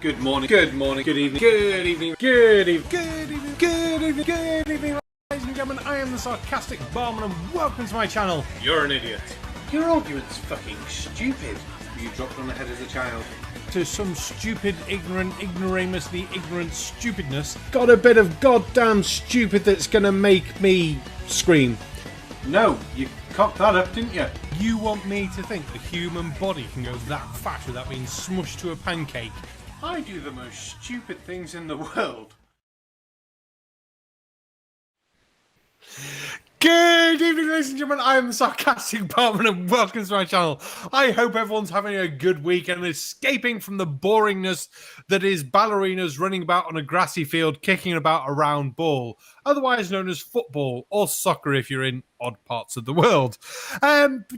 Good morning, good morning, good evening, good evening, good evening, good evening, good evening, good evening, ladies and gentlemen. I am the Sarcastic Barman and welcome to my channel. You're an idiot. Your argument's fucking stupid. You dropped on the head as a child. To some stupid, ignorant, ignoramusly ignorant stupidness. Got a bit of goddamn stupid that's gonna make me scream. No, you cocked that up, didn't you? You want me to think the human body can go that fast without being smushed to a pancake? I do the most stupid things in the world. Good evening, ladies and gentlemen. I am the Sarcastic Barman and welcome to my channel. I hope everyone's having a good week and escaping from the boringness that is ballerinas running about on a grassy field, kicking about a round ball, otherwise known as football or soccer if you're in odd parts of the world.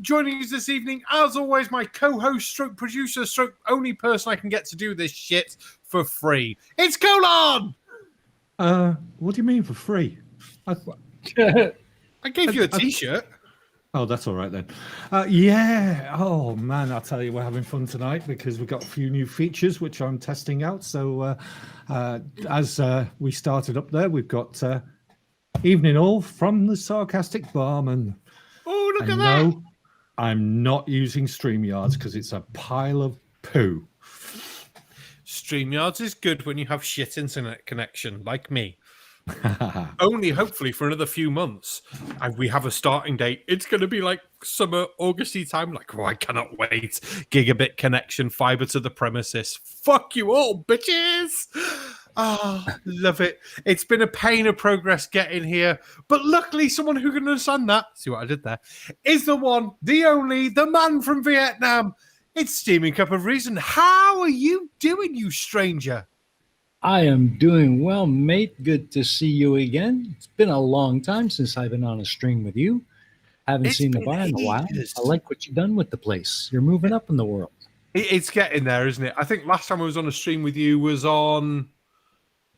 Joining us this evening, as always, my co-host, stroke producer, stroke only person I can get to do this shit for free. It's Colon! What do you mean for free? I gave you a t-shirt. Oh, that's all right then. Yeah. Oh man, I'll tell you, we're having fun tonight because we've got a few new features which I'm testing out. So as we started up there, we've got evening all from the Sarcastic Barman. Oh, look at that! No, I'm not using StreamYards because it's a pile of poo. StreamYards is good when you have shit internet connection, like me. Only hopefully for another few months. And we have a starting date. It's going to be like summer, Augusty time. Like, oh, I cannot wait. Gigabit connection, fiber to the premises. Fuck you all, bitches. Ah, oh, love it. It's been a pain of progress getting here. But luckily, someone who can understand that, see what I did there, is the one, the only, the man from Vietnam. It's Steaming Cup of Reason. How are you doing, you stranger? I am doing well, mate. Good to see you again. It's been a long time since I've been on a stream with you. Haven't seen the bar in a while. I like what you've done with the place. You're moving up in the world. It's getting there, isn't it? I think last time I was on a stream with you was on...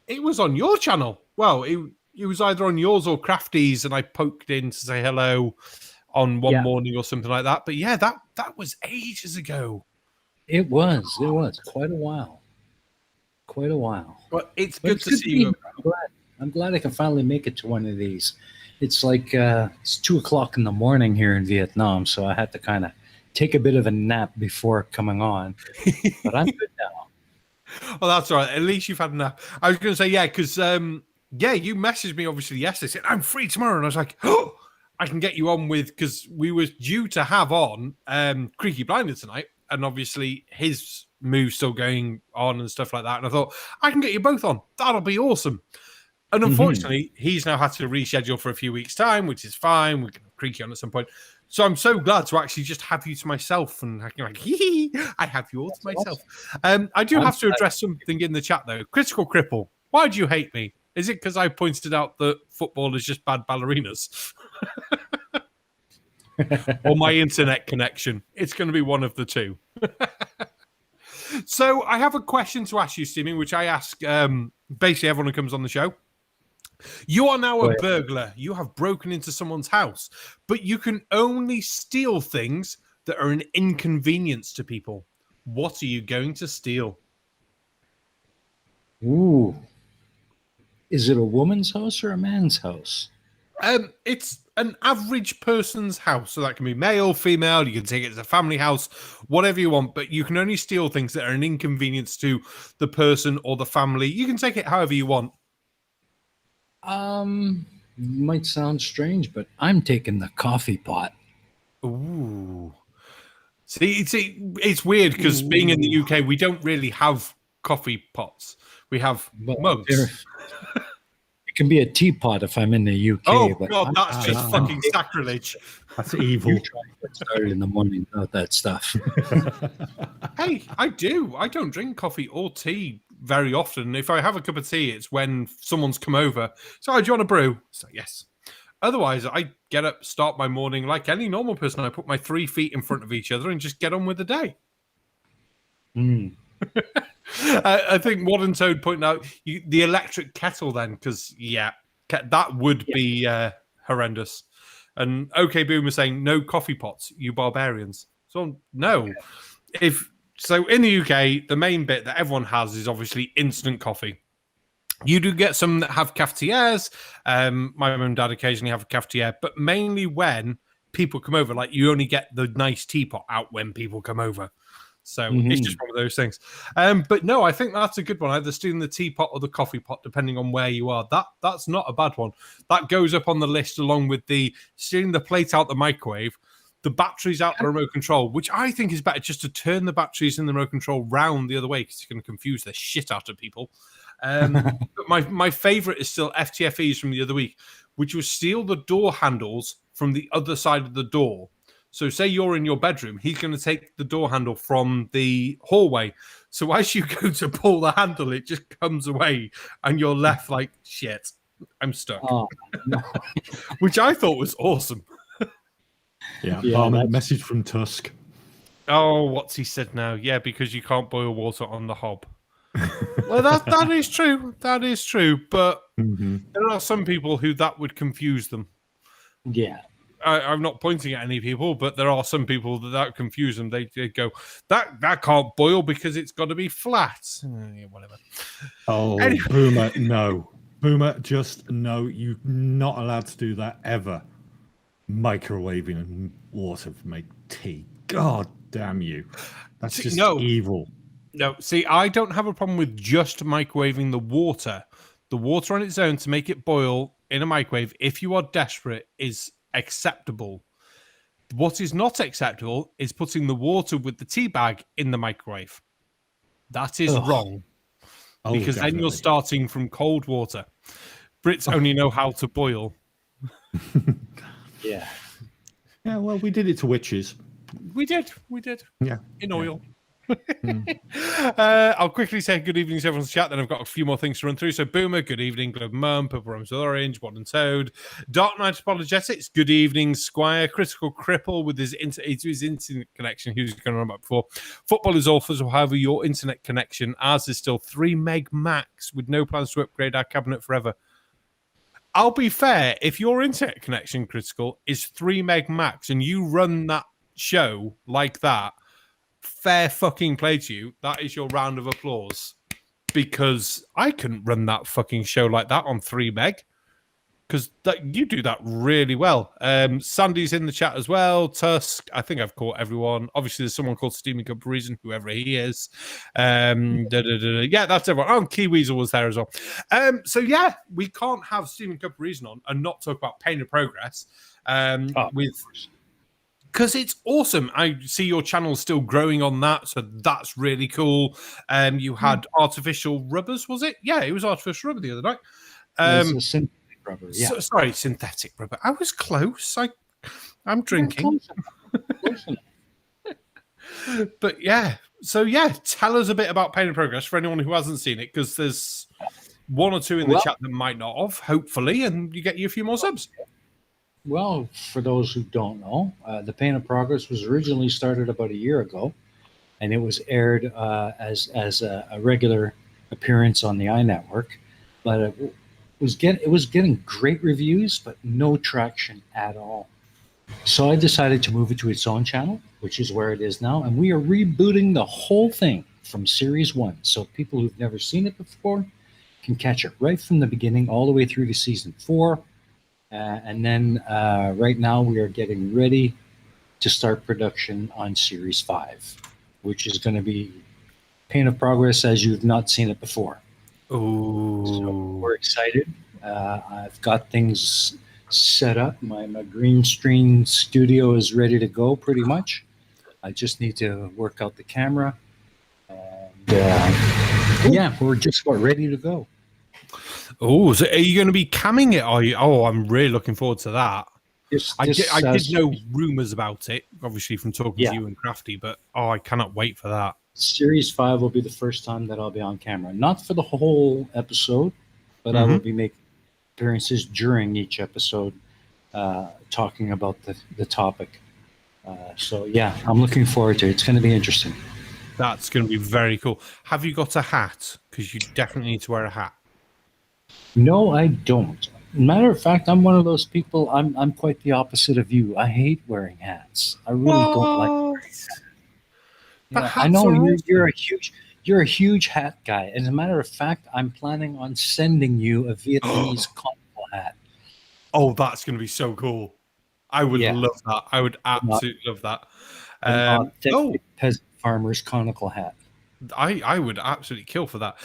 It was on your channel. Well, it was either on yours or Crafty's, and I poked in to say hello on one morning or something like that. But yeah, that was ages ago. It was quite a while. Quite a while. But it's good to see you. I'm glad I can finally make it to one of these. It's like it's 2 o'clock in the morning here in Vietnam, so I had to kind of take a bit of a nap before coming on. But I'm good now. Well, that's all right. At least you've had a nap. I was going to say, yeah, because, you messaged me obviously yesterday, said, I'm free tomorrow. And I was like, oh, I can get you on with, because we were due to have on Creaky Blinder tonight, and obviously his move still going on and stuff like that. And I thought, I can get you both on. That'll be awesome. And unfortunately, he's now had to reschedule for a few weeks' time, which is fine. We can have Creaky on at some point. So I'm so glad to actually just have you to myself, and I can like, I have you all to myself. I do have to address something in the chat though. Critical Cripple, why do you hate me? Is it because I pointed out that football is just bad ballerinas? Or my internet connection? It's going to be one of the two. So I have a question to ask you, Steaming, which I ask basically everyone who comes on the show. You are now a burglar. You have broken into someone's house, but you can only steal things that are an inconvenience to people. What are you going to steal? Ooh. Is it a woman's house or a man's house? It's an average person's house. So that can be male, female. You can take it as a family house, whatever you want, but you can only steal things that are an inconvenience to the person or the family. You can take it however you want. Might sound strange, but I'm taking the coffee pot. Ooh. See, it's weird because being in the UK, we don't really have coffee pots. We have mugs. It can be a teapot if I'm in the UK. Oh, God, that's just fucking sacrilege. That's evil. You try to get started in the morning about that stuff. Hey, I do. I don't drink coffee or tea very often. If I have a cup of tea, it's when someone's come over. So, do you want a brew? So, yes. Otherwise, I get up, start my morning like any normal person. I put my 3 feet in front of each other and just get on with the day. I think Modern Toad pointed out the electric kettle then, because, that would be horrendous. And OK Boom was saying, no coffee pots, you barbarians. So, no. If So in the UK, the main bit that everyone has is obviously instant coffee. You do get some that have cafetières. My mum and dad occasionally have a cafetière, but mainly when people come over, like you only get the nice teapot out when people come over. So it's just one of those things. But no, I think that's a good one. Either stealing the teapot or the coffee pot, depending on where you are. That's not a bad one. That goes up on the list along with the stealing the plate out the microwave, the batteries out the remote control, which I think is better just to turn the batteries in the remote control round the other way because it's going to confuse the shit out of people. But my favorite is still FTFEs from the other week, which was steal the door handles from the other side of the door. So say you're in your bedroom, he's going to take the door handle from the hallway. So as you go to pull the handle, it just comes away and you're left like, shit, I'm stuck. Oh, no. Which I thought was awesome. Yeah, that's- message from Tusk. Oh, what's he said now? Yeah, because you can't boil water on the hob. Well, that is true. That is true. But there are some people who that would confuse them. Yeah. I'm not pointing at any people, but there are some people that confuse them. They go, that can't boil because it's got to be flat. Whatever. Oh, Anyway. Boomer, no. Boomer, just no. You're not allowed to do that ever. Microwaving and water to make tea. God damn you. That's See, just no. evil. No, see, I don't have a problem with just microwaving the water. The water on its own to make it boil in a microwave, if you are desperate, is acceptable. What is not acceptable is putting the water with the tea bag in the microwave. That is wrong. Oh, Because then you're definitely. starting from cold water. Brits only know how to boil. Yeah. Yeah, well, we did it to witches. We did. Yeah. In oil. I'll quickly say good evening to everyone's chat, then I've got a few more things to run through. So Boomer, good evening. Globe Mum, Purple Rums with Orange, Wad and Toad, Dark Knight Apologetics, good evening. Squire, Critical Cripple with his internet connection, who's going on about before. Football is awful, so however your internet connection, ours is still 3 meg max with no plans to upgrade our cabinet forever. I'll be fair, if your internet connection, Critical, is 3 meg max and you run that show like that, fair fucking play to you. That is your round of applause. Because I couldn't run that fucking show like that on 3 meg. Because you do that really well. Sandy's in the chat as well. Tusk, I think I've caught everyone. Obviously, there's someone called Steaming Cup Reason, whoever he is. Yeah, that's everyone. Oh, Key Weasel was there as well. So yeah, we can't have Steaming Cup Reason on and not talk about Pain of Progress. Because it's awesome. I see your channel still growing on that, so that's really cool. You had artificial rubbers, was it? Yeah, it was artificial rubber the other night. It's a synthetic rubber. Yeah. Sorry, synthetic rubber. I was close. I'm drinking. Close enough. But yeah, so yeah, tell us a bit about Pain and Progress for anyone who hasn't seen it, because there's one or two in the chat that might not have, hopefully, and you get you a few more subs. Well, for those who don't know, The Pain of Progress was originally started about a year ago, and it was aired as a regular appearance on the iNetwork, but it was getting great reviews, but no traction at all. So I decided to move it to its own channel, which is where it is now, and we are rebooting the whole thing from Series 1. So people who've never seen it before can catch it right from the beginning all the way through to Season 4. And then right now we are getting ready to start production on Series 5, which is going to be Pain of Progress as you've not seen it before. Oh, So we're excited. I've got things set up. My green screen studio is ready to go pretty much. I just need to work out the camera. And yeah, we're just about ready to go. Oh, so are you going to be camming it? Are you? Oh, I'm really looking forward to that. I did know rumors about it, obviously from talking to you and Crafty, but I cannot wait for that. Series 5 will be the first time that I'll be on camera. Not for the whole episode, but I will be making appearances during each episode talking about the topic. So yeah, I'm looking forward to it. It's going to be interesting. That's going to be very cool. Have you got a hat? Because you definitely need to wear a hat. No, I don't. Matter of fact, I'm one of those people. I'm quite the opposite of you. I hate wearing hats. I really don't like wearing hats. But Yeah, I hats know are you're a huge hat guy. As a matter of fact, I'm planning on sending you a Vietnamese conical hat. Oh, that's going to be so cool. I would Yeah, love that. I would an, au- absolutely love that. an Oh, authentic peasant farmer's conical hat. I would absolutely kill for that.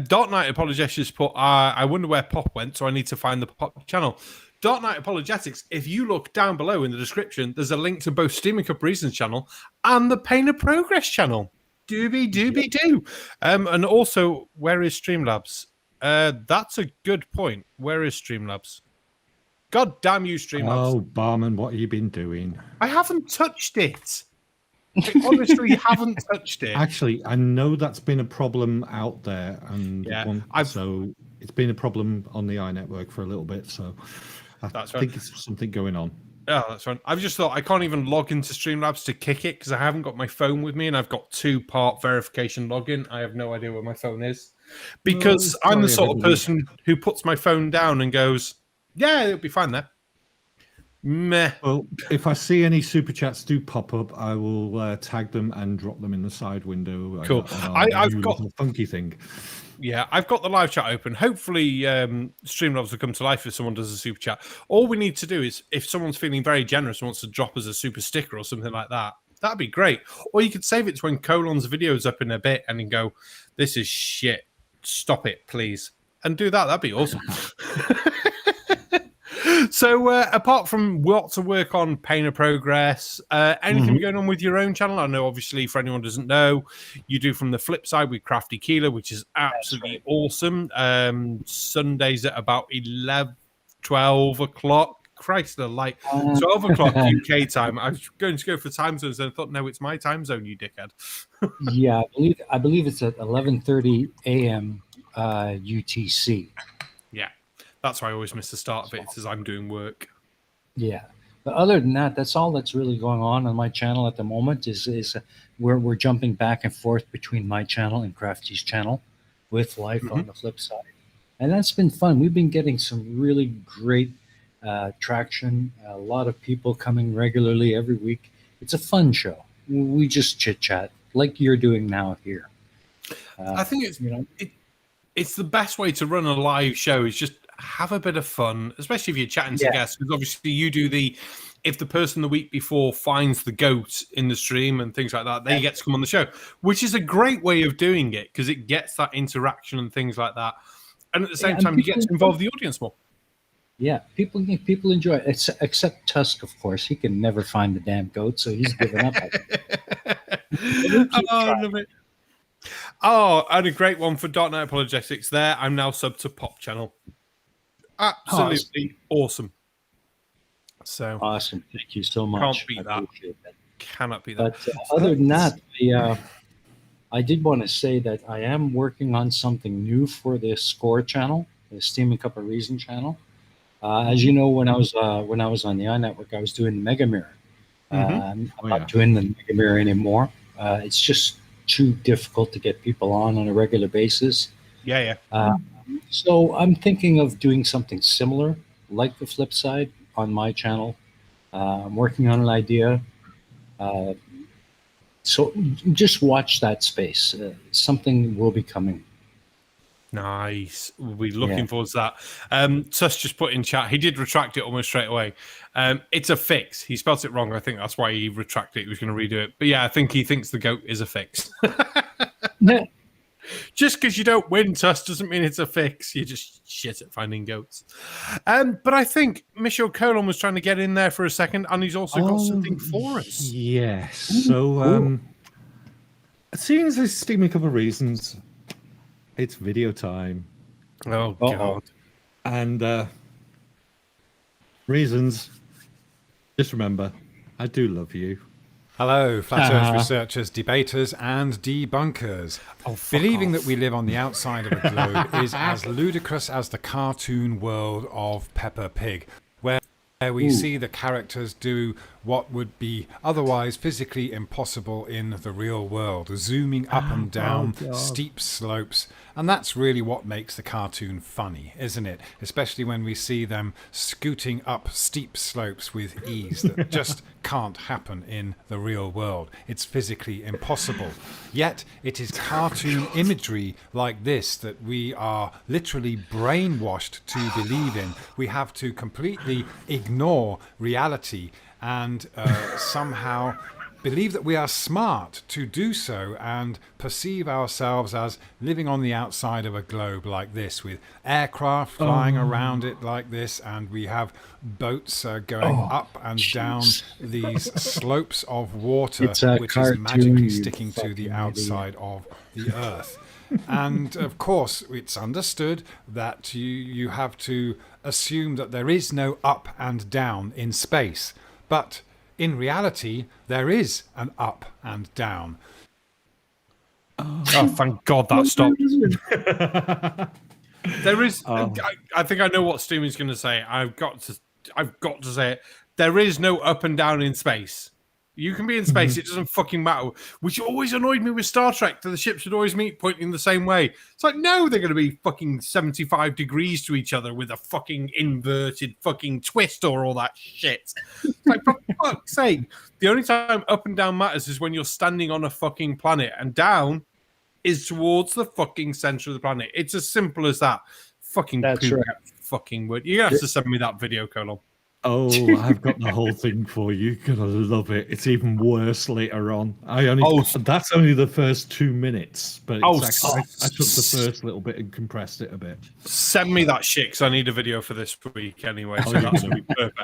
Dark Knight Apologetics put, I wonder where Pop went, so I need to find the Pop channel. Dark Knight Apologetics, if you look down below in the description, there's a link to both Steaming Up Reasons channel and the Pain of Progress channel. Doobie doobie doo. And also, where is Streamlabs? That's a good point. Where is Streamlabs? God damn you, Streamlabs. Oh, Barman, what have you been doing? I haven't touched it. I honestly haven't touched it. Actually, I know that's been a problem out there, and Yeah, so it's been a problem on the iNetwork for a little bit. So I That's think right. it's something going on. Oh, that's fine. I've just thought I can't even log into Streamlabs to kick it because I haven't got my phone with me and I've got 2-part verification login. I have no idea where my phone is because I'm the sorry, sort of everybody. person who puts my phone down and goes, yeah, it'll be fine there. Meh. Well, if I see any super chats do pop up, I will tag them and drop them in the side window. Cool. on our I've new got- little funky thing. Yeah, I've got the live chat open. Hopefully, Streamlabs will come to life if someone does a super chat. All we need to do is, if someone's feeling very generous and wants to drop us a super sticker or something like that, that'd be great. Or you could save it to when Colon's video's up in a bit and then go, this is shit. Stop it, please. And do that. That'd be awesome. So, apart from lots of work on Pain of Progress, anything going on with your own channel? I know, obviously, for anyone who doesn't know, you do From the Flip Side with Crafty Keeler, which is absolutely awesome. Sundays at about 12 o'clock. Christ, they're like 12 o'clock UK time. I was going to go for time zones and I thought, no, it's my time zone, you dickhead. Yeah, I believe it's at 11:30 a.m. UTC. Yeah, that's why I always miss the start of it. It's as I'm doing work. Yeah, but other than that, that's all that's really going on my channel at the moment. Is we're jumping back and forth between my channel and Crafty's channel, with life on the flip side, and that's been fun. We've been getting some really great traction. A lot of people coming regularly every week. It's a fun show. We just chit chat like you're doing now here. I think it's you know. It's the best way to run a live show is just have a bit of fun, especially if you're chatting to Yeah. guests. Because obviously you do if the person the week before finds the goat in the stream and things like that, they get to come on the show, which is a great way of doing it because it gets that interaction and things like that. And at the same and time, you get people to involve the audience more. Yeah, people enjoy it. Except Tusk, of course. He can never find the damn goat, so he's given up. I love it. Oh, and a great one for Dark Knight Apologetics there. I'm now sub to Pop Channel. Absolutely awesome. So Awesome. Thank you so much. Can't beat I that. appreciate that. cannot be that. But other than that, I did want to say that I am working on something new for the Score channel, the Steaming Cup of Reason channel. As you know, when I was on the iNetwork, I was doing Mega Mirror. I'm not doing the Mega Mirror anymore. It's just too difficult to get people on a regular basis. Yeah. So I'm thinking of doing something similar, like the flip side, on my channel. I'm working on an idea. So just watch that space. Something will be coming. Nice. We'll be looking forward to that. Tuss just put in chat, he did retract it almost straight away. It's a fix. He spelt it wrong. I think that's why he retracted it. He was going to redo it. But yeah, I think he thinks the goat is a fix. Just because you don't win, Tuss, doesn't mean it's a fix. You're just shit at finding goats. But I think Michel Colon was trying to get in there for a second, and he's also got something for us. Yes. So, seeing as there's Steaming Cup of Reasons, it's video time. Oh, God. And Reasons, just remember, I do love you. Hello, flat Earth researchers, debaters, and debunkers. Believing that we live on the outside of a globe is as ludicrous as the cartoon world of Peppa Pig, where we see the characters do what would be otherwise physically impossible in the real world, zooming up and down God. steep slopes. And that's really what makes the cartoon funny, isn't it? Especially when we see them scooting up steep slopes with ease that just can't happen in the real world. It's physically impossible. Yet it is cartoon imagery like this that we are literally brainwashed to believe in. We have to completely ignore reality and somehow believe that we are smart to do so and perceive ourselves as living on the outside of a globe like this, with aircraft flying around it like this, and we have boats going up and down these slopes of water, It's a which is cartoon, magically you sticking to the fucking outside of the Earth. And of course, it's understood that you have to assume that there is no up and down in space. But in reality, there is an up and down. Oh, thank God that stopped. There is. I think I know what Steven's going to say. I've got to say it. There is no up and down in space. You can be in space; it doesn't fucking matter. Which always annoyed me with Star Trek. That the ships would always meet pointing the same way. It's like, no, they're going to be fucking 75 degrees to each other with a fucking inverted fucking twist or all that shit. It's like, for fuck's sake, the only time up and down matters is when you're standing on a fucking planet, and down is towards the fucking center of the planet. It's as simple as that. Fucking That's right. fucking word. You're gonna have to send me that video, Colonel. Oh, I've got the whole thing for you. You're gonna love it. It's even worse later on. That's only the first 2 minutes, but it's I took the first little bit and compressed it a bit. Send me that shit, because I need a video for this week anyway. So that's gonna be perfect.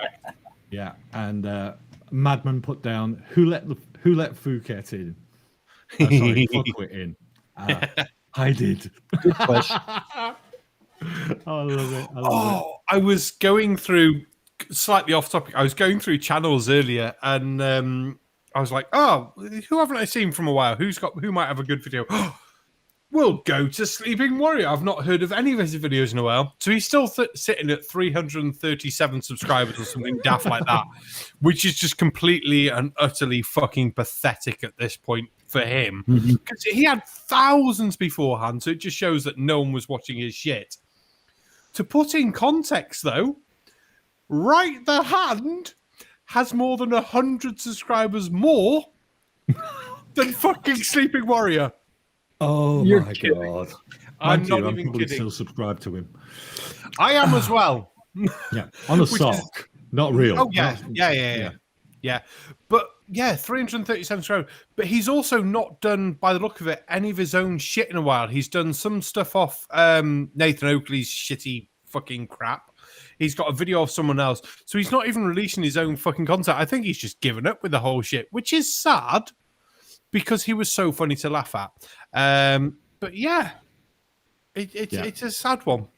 Yeah, and Madman put down who let Phuket in. Sorry, Fuckwit in. I did. Good question. I love it. I love it. I was going through, slightly off topic, I was going through channels earlier, and I was like, oh, who haven't I seen from a while? Who might have a good video? We'll go to Sleeping Warrior. I've not heard of any of his videos in a while. So he's still sitting at 337 subscribers or something daft like that, which is just completely and utterly fucking pathetic at this point for him. Because he had thousands beforehand, so it just shows that no one was watching his shit. To put in context, though, Right the Hand has more than 100 subscribers more than fucking Sleeping Warrior. Oh You're my kidding. God! I'm not I'm even probably kidding. still subscribed to him. I am as well. Yeah, on a sock, not real. Oh yeah. But yeah, 337 subscribers. But he's also not done, by the look of it, any of his own shit in a while. He's done some stuff off Nathan Oakley's shitty fucking crap. He's got a video of someone else. So he's not even releasing his own fucking content. I think he's just given up with the whole shit, which is sad because he was so funny to laugh at. But yeah, it's a sad one,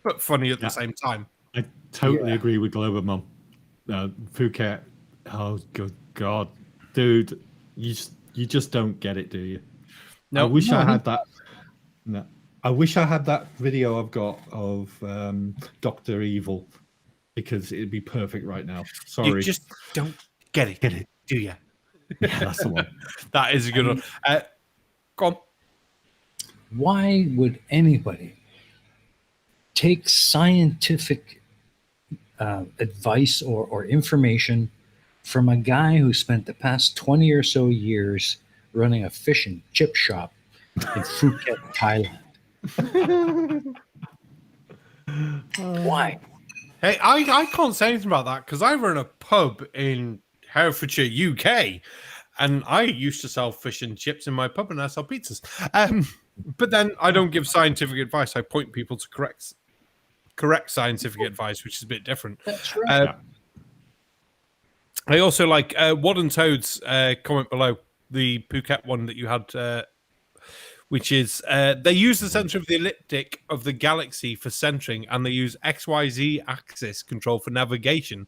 but funny at the same time. I totally agree with Global Mum. Phuket. Oh, good God, dude, you just don't get it, do you? No, I wish I had that. No, I wish I had that video I've got of Dr. Evil, because it'd be perfect right now. Sorry, You just don't get it, do you? yeah, that's the one. That is a good one. Go on. Why would anybody take scientific advice or information from a guy who spent the past 20 or so years running a fish and chip shop in Phuket, Thailand? Why? Hey, I can't say anything about that because I run a pub in Herefordshire, UK, and I used to sell fish and chips in my pub, and I sell pizzas. But then I don't give scientific advice. I point people to correct scientific advice, which is a bit different. That's right. I also like Wad and Toad's comment below, the Phuket one that you had, which is they use the center of the elliptic of the galaxy for centering, and they use XYZ axis control for navigation.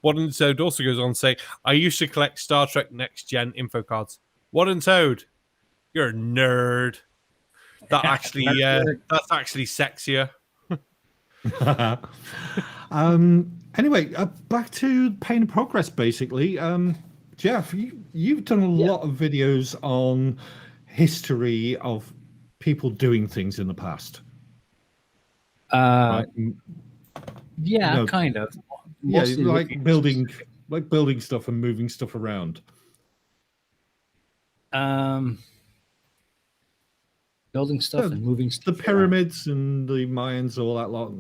Wad and Toad also goes on to say, I used to collect Star Trek Next Gen info cards. Wad and Toad, you're a nerd. That's actually sexier. Anyway, back to Pain and Progress, basically. Jeff, you've done a lot of videos on history of people doing things in the past. Uh, Right? yeah, No. kind of. Yeah, Mostly like building stuff and moving stuff around. Building stuff Yeah, and moving The stuff. pyramids and the Mayans, all that lot.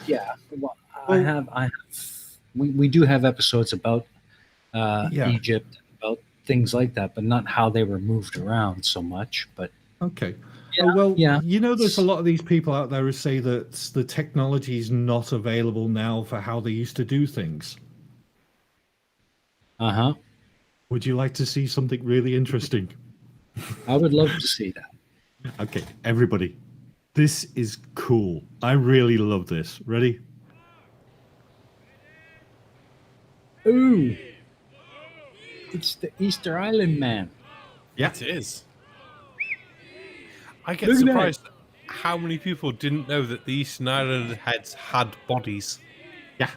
Yeah. Well, I have. We do have episodes about Yeah. Egypt, about things like that, but not how they were moved around so much. But Okay. Yeah, Well, yeah. there's a lot of these people out there who say that the technology is not available now for how they used to do things. Would you like to see something really interesting? I would love to see that. Okay, everybody, this is cool. I really love this. Ready? Ooh, it's the Easter Island man. Yeah. It is. I get Look at that. surprised how many people didn't know that the Eastern Island heads had bodies. Yeah.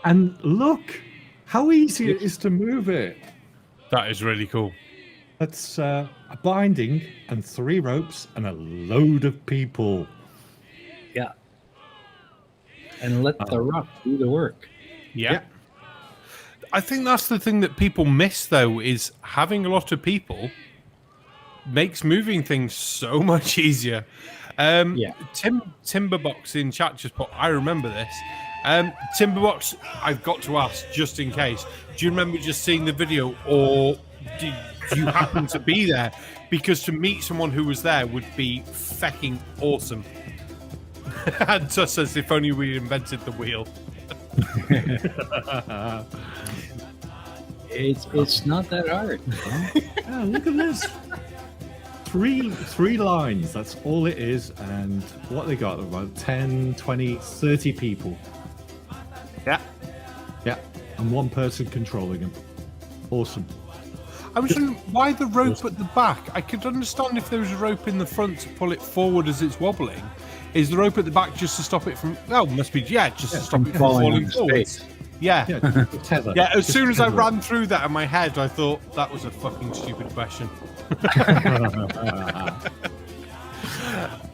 And look how easy it is to move it. That is really cool. That's a binding and 3 ropes and a load of people. Yeah. And let the rock do the work. Yeah. I think that's the thing that people miss, though, is having a lot of people makes moving things so much easier. Timberbox in chat just put, I remember this. Timberbox, I've got to ask, just in case, do you remember just seeing the video, or did you happen to be there? Because to meet someone who was there would be fecking awesome. And just as if only we invented the wheel. It's not that hard. Oh, look at this. Three lines. That's all it is. And what they got? About 10, 20, 30 people. Yeah. Yeah. And one person controlling them. Awesome. I was wondering why the rope at the back. I could understand if there was a rope in the front to pull it forward as it's wobbling. Is the rope at the back just to stop it from? Oh, must be to stop it from falling forward. Yeah. Yeah. Tether. Yeah. As Just soon as I tether. ran through that in my head, I thought that was a fucking stupid question.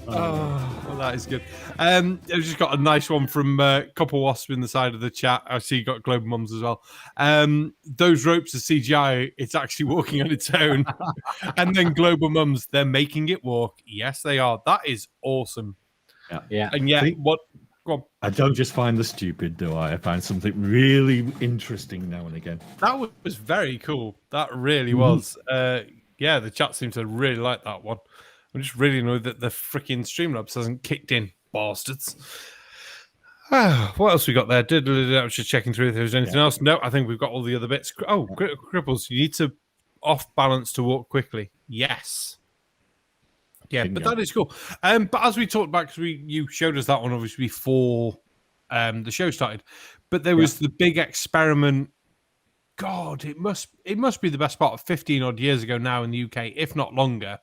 Oh, well, that is good. I've just got a nice one from Copper Wasp in the side of the chat. I see you got Global Mums as well. Those ropes are CGI. It's actually walking on its own. And then Global Mums, they're making it walk. Yes, they are. That is awesome. Yeah. And yet, See? what? Go on. I don't just find the stupid, do I? I find something really interesting now and again. That was very cool. That really was. Yeah, the chat seems to really like that one. I'm just really annoyed that the freaking Streamlabs hasn't kicked in, bastards. What else we got there? I was just checking through if there was anything else. No, I think we've got all the other bits. Oh, Cripples, you need to off balance to walk quickly. Yes. Yeah, but that is cool. But as we talked about, because you showed us that one obviously before the show started, but there was the big experiment. God, it must be the best part of 15 odd years ago now in the UK, if not longer,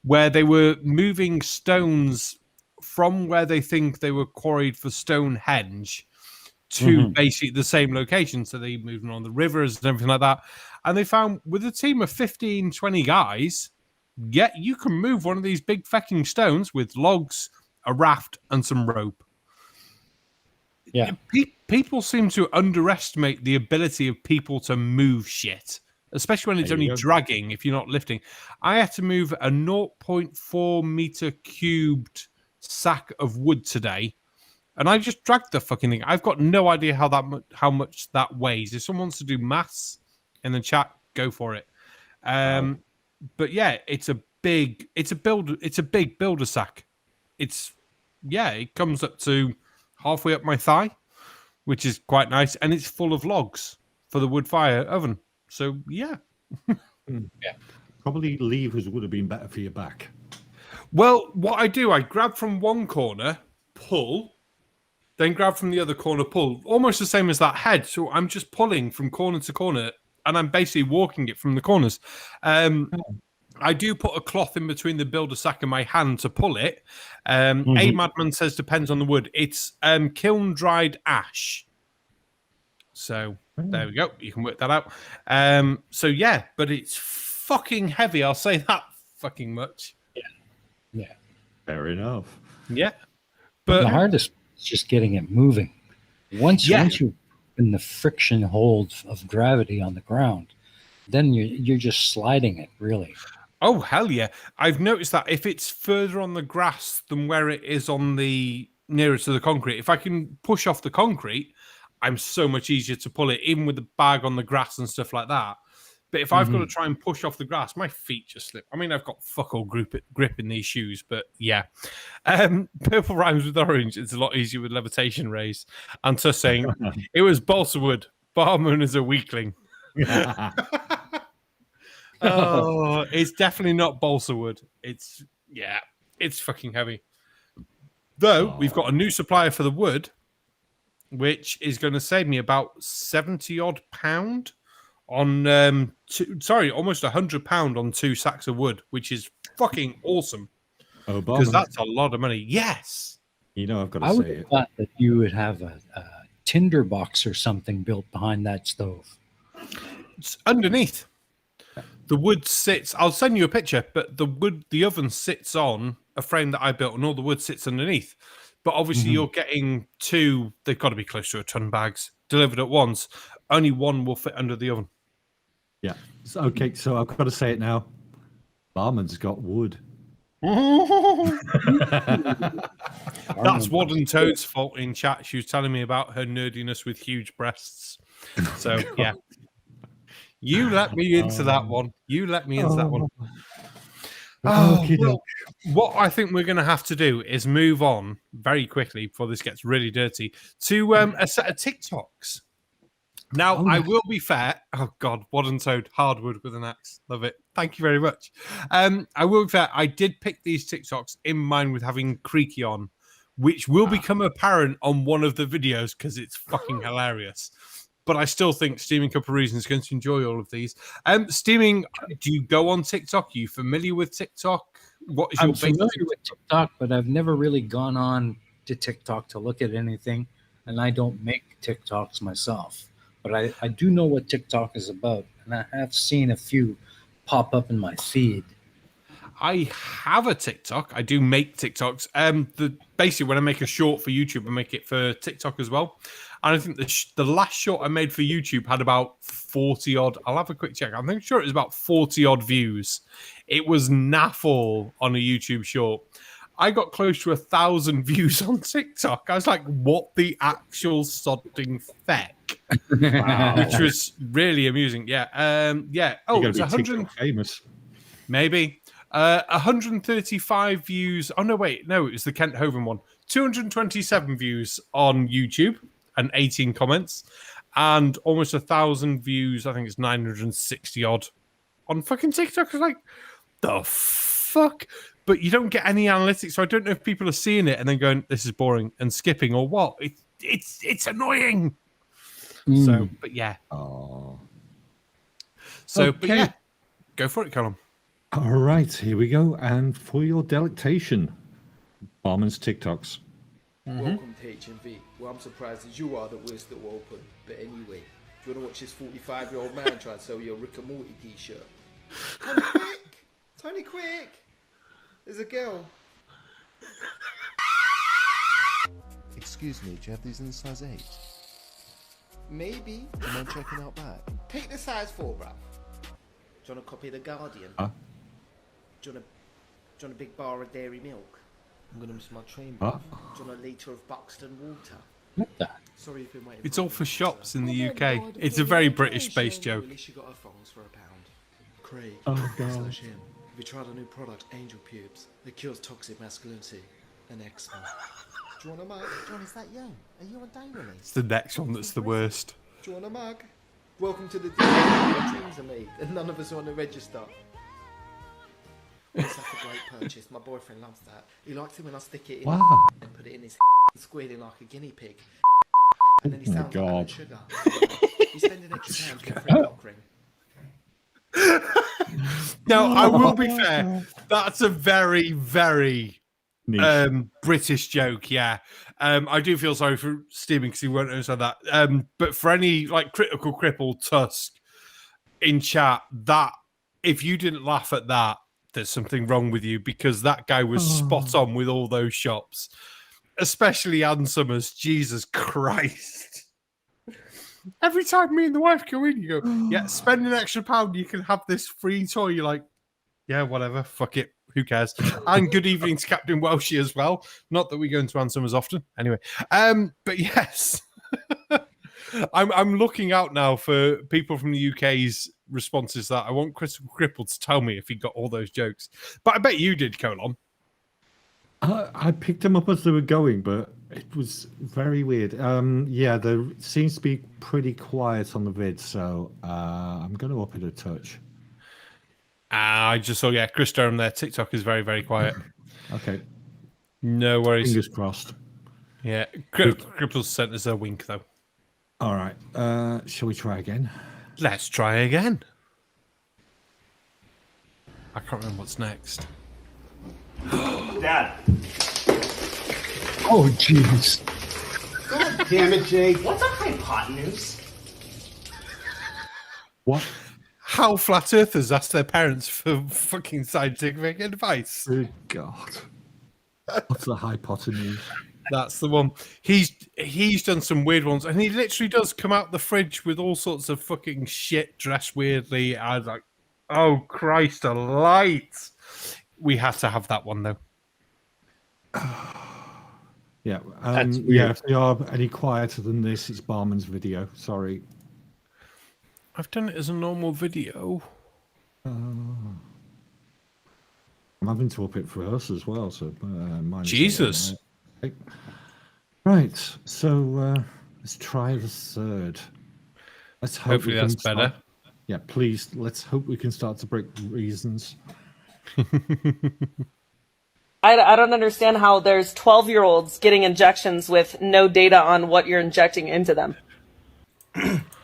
where they were moving stones from where they think they were quarried for Stonehenge to basically the same location. So they moved on the rivers and everything like that. And they found with a team of 15, 20 guys, you can move one of these big fucking stones with logs, a raft, and some rope. Yeah. People seem to underestimate the ability of people to move shit, especially when it's only dragging if you're not lifting. I had to move a 0.4 meter cubed sack of wood today, and I just dragged the fucking thing. I've got no idea how much that weighs. If someone wants to do maths in the chat, go for it. But yeah, it's a big builder sack. It comes up to halfway up my thigh, which is quite nice, and it's full of logs for the wood fire oven. So yeah. Probably levers would have been better for your back. Well, what I do, I grab from one corner, pull, then grab from the other corner, pull. Almost the same as that head. So I'm just pulling from corner to corner, and I'm basically walking it from the corners. I do put a cloth in between the builder sack and my hand to pull it. A Madman says depends on the wood. It's kiln dried ash. So there we go. You can work that out. So yeah, but it's fucking heavy. I'll say that fucking much. Yeah. Fair enough. Yeah. The But hardest is just getting it moving. Once you in the friction hold of gravity on the ground, then you're just sliding it, really. oh hell yeah. I've noticed that if it's further on the grass than where it is on the nearest to the concrete, if I can push off the concrete, I'm so much easier to pull it, even with the bag on the grass and stuff like that. But if I've got to try and push off the grass, my feet just slip. I mean, I've got fuck all grip in these shoes, but yeah. Purple rhymes with orange. It's a lot easier with levitation rays. And just saying, it was balsa wood. Barman is a weakling. Oh, it's definitely not balsa wood. It's fucking heavy. Though we've got a new supplier for the wood, which is going to save me about 70 odd pound on almost £100 on 2 sacks of wood, which is fucking awesome because that's a lot of money. Yes, You know, I've got I to would say have it. thought that you would have a tinder box or something built behind that stove. it's underneath. The wood sits. I'll send you a picture, but the oven sits on a frame that I built, and all the wood sits underneath. But obviously, you're getting 2. They've got to be close to a ton bags delivered at once. Only 1 will fit under the oven. Yeah. So, okay, so I've got to say it now. Barman's got wood. That's Wad and Toad's fault in chat. She was telling me about her nerdiness with huge breasts. So yeah, you let me into that one. You let me into that one. Okey Well, what I think we're going to have to do is move on very quickly before this gets really dirty to a set of TikToks. Now, I will be fair. Oh, God, Wad and Toad, hardwood with an axe. Love it. Thank you very much. I will be fair. I did pick these TikToks in mind with having Creaky on, which will become apparent on one of the videos because it's fucking hilarious. But I still think Steaming Cup of Reason is going to enjoy all of these. Steaming, do you go on TikTok? Are you familiar with TikTok? What is your I'm familiar with TikTok, but I've never really gone on to TikTok to look at anything, and I don't make TikToks myself. But I do know what TikTok is about, and I have seen a few pop up in my feed. I have a TikTok. I do make TikToks. Basically, when I make a short for YouTube, I make it for TikTok as well. And I think the last short I made for YouTube had about 40 odd. I'll have a quick check. I'm sure it was about 40 odd views. It was naff all on a YouTube short. I got close to 1,000 views on TikTok. I was like, what the actual sodding feck? Which was really amusing. Yeah. Yeah. Oh, it's 100 famous. maybe. 135 views. Oh, no, wait. No, it was the Kent Hovind one. 227 views on YouTube and 18 comments. And almost 1,000 views. I think it's 960 odd on fucking TikTok. I was like, the fuck? But you don't get any analytics. So I don't know if people are seeing it and then going, this is boring and skipping or what. It's annoying. So, but yeah. Oh. So, but yeah. Go for it, Callum. All right, here we go. And for your delectation, Barman's TikToks. Welcome to HMV. Well, I'm surprised as you are that we're still open. But anyway, do you want to watch this 45-year-old man try and sell you a Rick and Morty t-shirt? Tony, quick! Tony, quick! There's a girl. Excuse me, do you have these in size 8? Maybe. Do you mind checking out back? Pick the size 4, bruv. Do you want a copy of The Guardian? Huh? Do you want a big bar of dairy milk? I'm going to miss my train, Huh? bruv. Do you want a litre of Buxton water? What the? Sorry you've been waiting. It's for all a for minute, shops sir. in the UK. It's a very British-based joke. At least you got her thongs for £1. Craig. Oh, God. Slash him. Have you tried a new product, Angel Pubes? It cures toxic masculinity and eczema. Do you want a mug? John, is that you? Are you on day release? It's the next one that's the worst. Do you want a mug? Welcome to the day where your dreams are made and none of us are on the register. It's like a great purchase. My boyfriend loves that. He likes it when I stick it in Wow. and put it in his squealing like a guinea pig. And then he Oh my sounds like God. sugar. You spend an extra pound to get a free cock ring. Now, I will be fair. That's a very, very Niche. British joke. Yeah. I do feel sorry for Stephen because he won't understand that. But for any like critical cripple Tusk in chat, that if you didn't laugh at that, there's something wrong with you because that guy was spot on with all those shops, especially Ann Summers. Jesus Christ. Every time me and the wife go in, you go, yeah, spend an extra £1, you can have this free toy. You're like, yeah, whatever, fuck it, who cares? And good evening to Captain Welshie as well. Not that we go into Ann Summers often, anyway. But yes, I'm looking out now for people from the UK's responses. That I want Critical Cripple to tell me if he got all those jokes. But I bet you did, Colon. I picked them up as they were going, but it was very weird. Yeah, there seems to be pretty quiet on the vid, so I'm going to up it a touch. I just saw, yeah, Chris Durham there. TikTok is very, very quiet. Okay. No worries. Fingers crossed. Yeah, Cripple's sent us a wink, though. All right. Shall we try again? Let's try again. I can't remember what's next. Dad. Oh, jeez. God damn it, Jake. What's a hypotenuse? What? How flat earthers ask their parents for fucking scientific advice. Good God. What's the hypotenuse? That's the one. He's done some weird ones, and he literally does come out the fridge with all sorts of fucking shit dressed weirdly. I was like, oh Christ alight. We have to have that one though. Yeah. That's Yeah, weird. if they are any quieter than this, it's Barman's video. Sorry. I've done it as a normal video. I'm having to up it for us as well. So mine is Jesus. Right. So let's try the third. Let's hope Hopefully we can that's better. start- Yeah, please. Let's hope we can start to break reasons. I don't understand how there's 12-year-olds getting injections with no data on what you're injecting into them.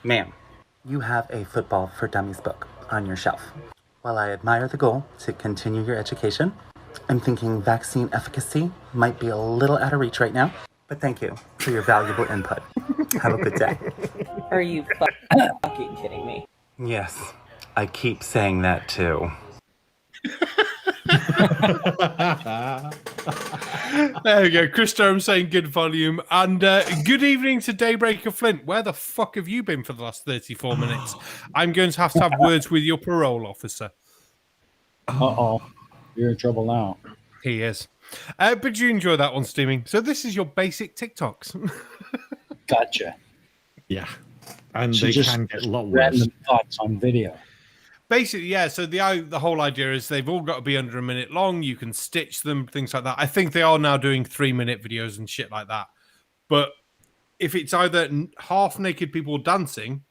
Ma'am, you have a Football for Dummies book on your shelf. While I admire the goal to continue your education, I'm thinking vaccine efficacy might be a little out of reach right now. But thank you for your valuable input. Have a good day. Are you fucking kidding me? Yes, I keep saying that too. There we go. Chris Durham saying good volume. And good evening to Daybreaker Flint. Where the fuck have you been for the last 34 minutes? I'm going to have words with your parole officer. Uh-oh. You're in trouble now. He is. But you enjoy that one, Steaming. So this is your basic TikToks. Gotcha. Yeah. And So they just can get a lot worse. Random thoughts on video. Basically, yeah. So the whole idea is they've all got to be under a minute long. You can stitch them, things like that. I think they are now doing 3-minute videos and shit like that. But if it's either half naked people dancing,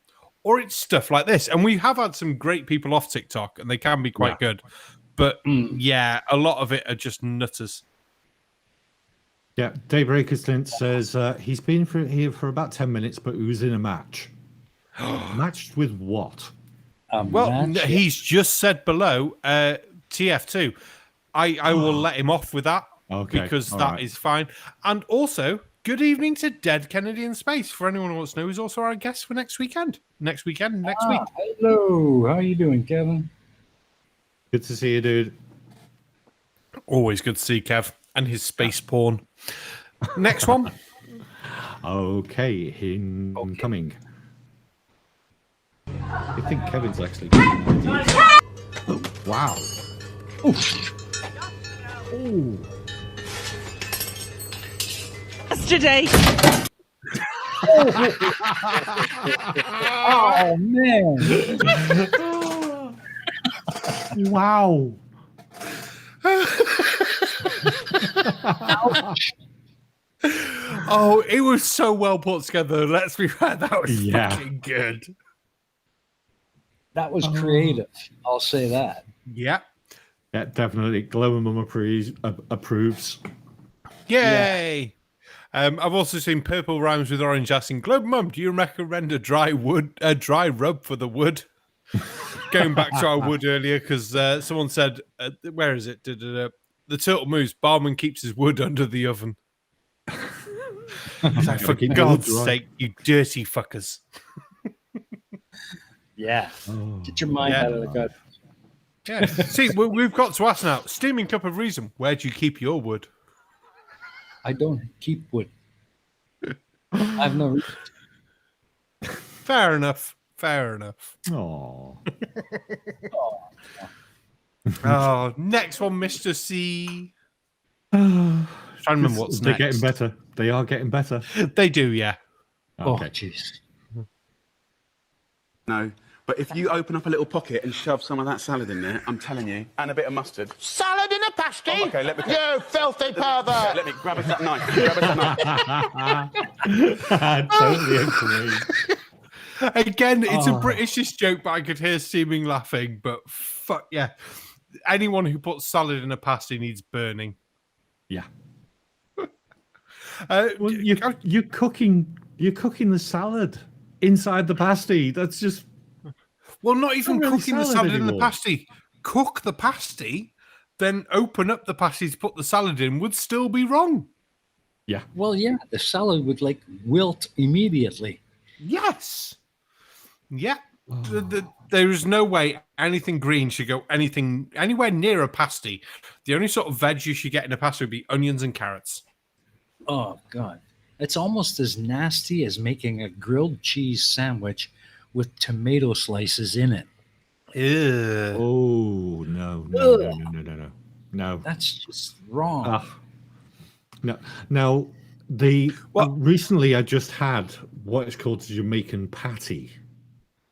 or it's stuff like this, and we have had some great people off TikTok, and they can be quite good. But yeah, a lot of it are just nutters. Yeah, Daybreaker Slint says he's been here for about 10 minutes, but he was in a match. Matched with what? Well, he's just said below TF2. I will let him off with that because that is fine. And also, good evening to Dead Kennedy in Space. For anyone who wants to know, he's also our guest for next weekend. Next week. Hello. How you doing, Kevin? Good to see you, dude. Always good to see Kev and his space porn. Next one. Okay, incoming. I think Kevin's actually getting ideas. Oh, wow. Oh. Yesterday. Oh, man. Wow. Oh, it was so well put together. Let's be fair, that was fucking good. That was creative. I'll say that. Yeah. Yeah, definitely. Glow Mum approves. Yay! I've also seen purple rhymes with orange asking, Globe Mum, do you recommend a dry rub for the wood? Going back to our wood earlier, because someone said, where is it? The turtle moves. Barman keeps his wood under the oven. It's like, for keep the God's wood dry. sake, you dirty fuckers. Yeah. Oh. Get your mind Yeah. out of the gut. Yeah. See, we've got to ask now. Steaming cup of reason. Where do you keep your wood? I don't keep wood. I have no reason. Fair enough. Fair enough. Oh. Oh, next one, Mr. C. Trying to remember what's They're next. getting better. They are getting better. They do, yeah. Oh, Okay. jeez. No, but if you open up a little pocket and shove some of that salad in there, I'm telling you, and a bit of mustard. Salad in a pasty? Oh, okay, let me. You filthy pervert! Let me grab us that knife. Grab us that knife. Totally agree. Again, it's a Oh. British joke, but I could hear Steaming laughing. But fuck yeah. Anyone who puts salad in a pasty needs burning. Yeah. Well, you're cooking the salad inside the pasty. That's just Well, not even not really cooking the salad salad in the anymore. pasty. Cook the pasty, then open up the pasty to put the salad in would still be wrong. yeah. Well, yeah, the salad would like wilt immediately. Yes. Yeah. There is no way anything green should go anywhere near a pasty. The only sort of veg you should get in a pasty would be onions and carrots. Oh, God. It's almost as nasty as making a grilled cheese sandwich with tomato slices in it. Ew. Oh no. That's just wrong. No. Now recently I just had what is called Jamaican patty.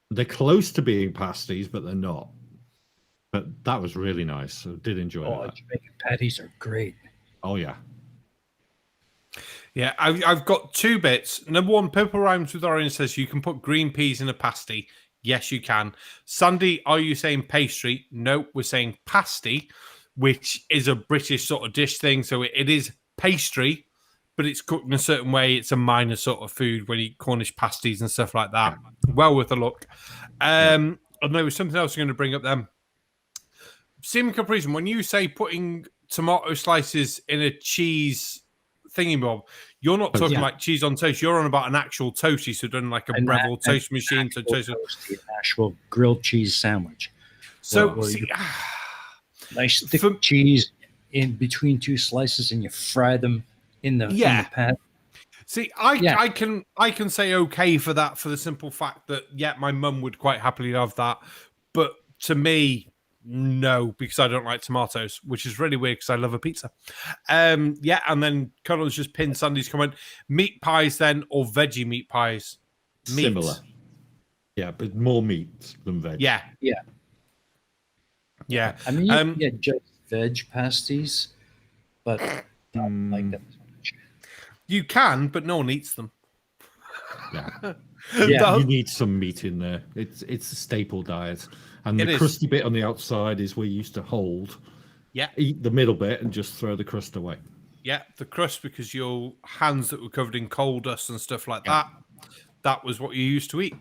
They're close to being pasties, but they're not. But that was really nice. So did enjoy that. Jamaican patties are great. Oh yeah. Yeah, I've got two bits. Number one, Purple Rhymes with Orange says you can put green peas in a pasty. Yes, you can. Sandy, are you saying pastry? No, we're saying pasty, which is a British sort of dish thing. So it is pastry, but it's cooked in a certain way. It's a minor sort of food when you eat Cornish pasties and stuff like that. Well worth a look. And there was something else I'm going to bring up then. Steaming cup of reason, when you say putting tomato slices in a cheese thingy bob, you're not talking like cheese on toast. You're on about an actual toasty, so done like a Breville toast machine to toast. An actual grilled cheese sandwich. So Where see, you nice thick cheese in between two slices, and you fry them in the pan. See, I can say okay for that for the simple fact that my my would quite happily have that, but to me, no, because I don't like tomatoes, which is really weird because I love a pizza. And then Connell's just pinned Sandy's comment: meat pies then or veggie meat pies? Meat. Similar. Yeah, but more meat than veg. Yeah. I mean, you can get just veg pasties, but I don't like them as much. You can, but no one eats them. You need some meat in there. It's a staple diet, and the crusty bit on the outside is where you used to hold. Yeah, eat the middle bit and just throw the crust away. Yeah, the crust, because your hands that were covered in coal dust and stuff like that. That was what you used to eat.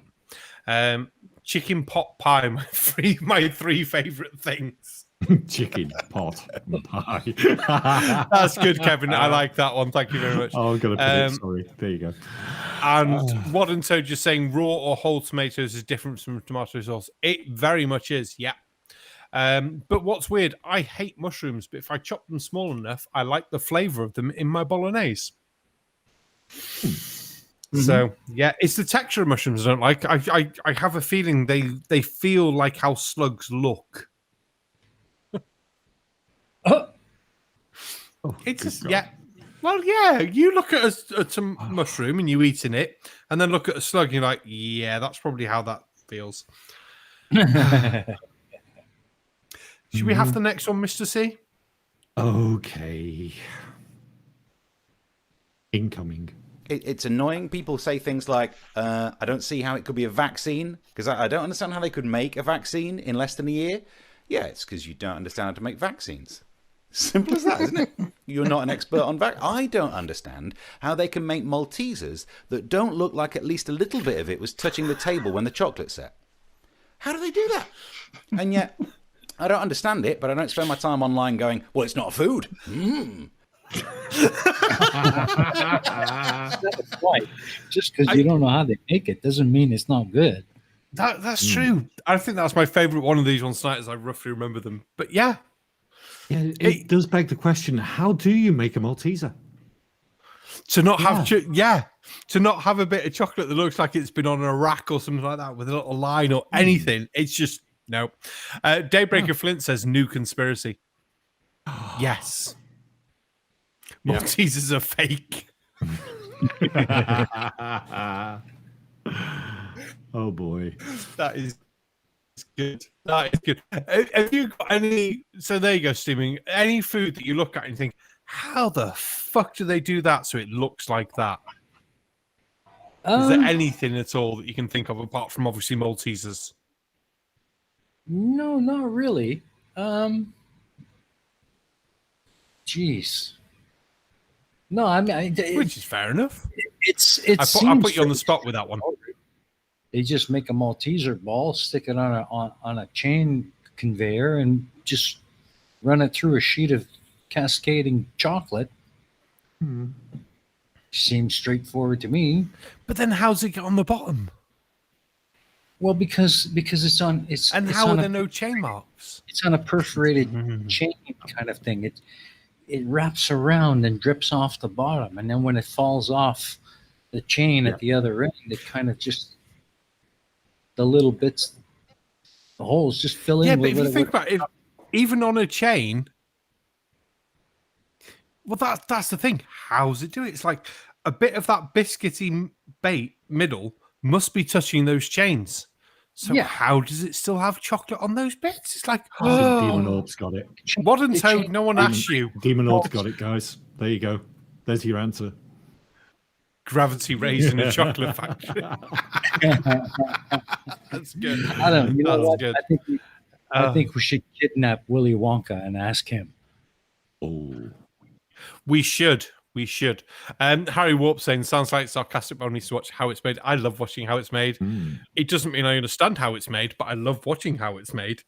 Chicken pot pie, my three favorite things. Chicken pot pie. That's good, Kevin. I like that one. Thank you very much. Oh, I'm gonna put it. Sorry. There you go. And Wad and Toad just saying raw or whole tomatoes is different from tomato sauce. It very much is, yeah. But what's weird, I hate mushrooms, but if I chop them small enough, I like the flavor of them in my bolognese. So yeah, it's the texture of mushrooms I don't like. I have a feeling they feel like how slugs look. It's just, well, yeah. You look at a mushroom and you eating it, and then look at a slug, and you're like, yeah, that's probably how that feels. Should we have the next one, Mr. C? Okay. Incoming. It's annoying. People say things like, I don't see how it could be a vaccine, because I don't understand how they could make a vaccine in less than a year. Yeah, it's because you don't understand how to make vaccines. Simple as that, isn't it? You're not an expert on I don't understand how they can make Maltesers that don't look like at least a little bit of it was touching the table when the chocolate set. How do they do that? And yet, I don't understand it, but I don't spend my time online going, well, it's not food. Quite. Just because you don't know how they make it doesn't mean it's not good. That's true. I think that's my favourite one of these ones tonight, as I roughly remember them. But yeah. Yeah, it does beg the question, how do you make a Malteser? To not have to not have a bit of chocolate that looks like it's been on a rack or something like that with a little line or anything. It's just no. Daybreaker Flint says new conspiracy. Yes. Maltesers are fake. Oh boy. That is good. That is good. Have you got any? So there you go, Steaming. Any food that you look at and think, how the fuck do they do that so it looks like that? Is there anything at all that you can think of apart from obviously Maltesers? No, not really. Jeez. No, I mean, which is fair enough. I put you on the spot with that one. They just make a Malteser ball, stick it on a chain conveyor, and just run it through a sheet of cascading chocolate. Seems straightforward to me. But then, how's it get on the bottom? Well, because it's on how are there no chain marks? It's on a perforated chain kind of thing. It wraps around and drips off the bottom, and then when it falls off the chain at the other end, it kind of just the little bits, the holes just fill in. Yeah, but if you think about it, even on a chain, well, that's the thing. How's it do it? It's like a bit of that biscuity middle must be touching those chains. So how does it still have chocolate on those bits? It's like, Demon Orb's got it. Modern Toad, no one asked you. Demon Orb's got it, guys. There you go. There's your answer. Gravity raising a chocolate factory. That's good. I don't know. You know what? Good. I think we should kidnap Willy Wonka and ask him. Oh, we should. We should. Harry Warp saying, sounds like sarcastic, but needs to watch How It's Made. I love watching How It's Made. It doesn't mean I understand how it's made, but I love watching how it's made.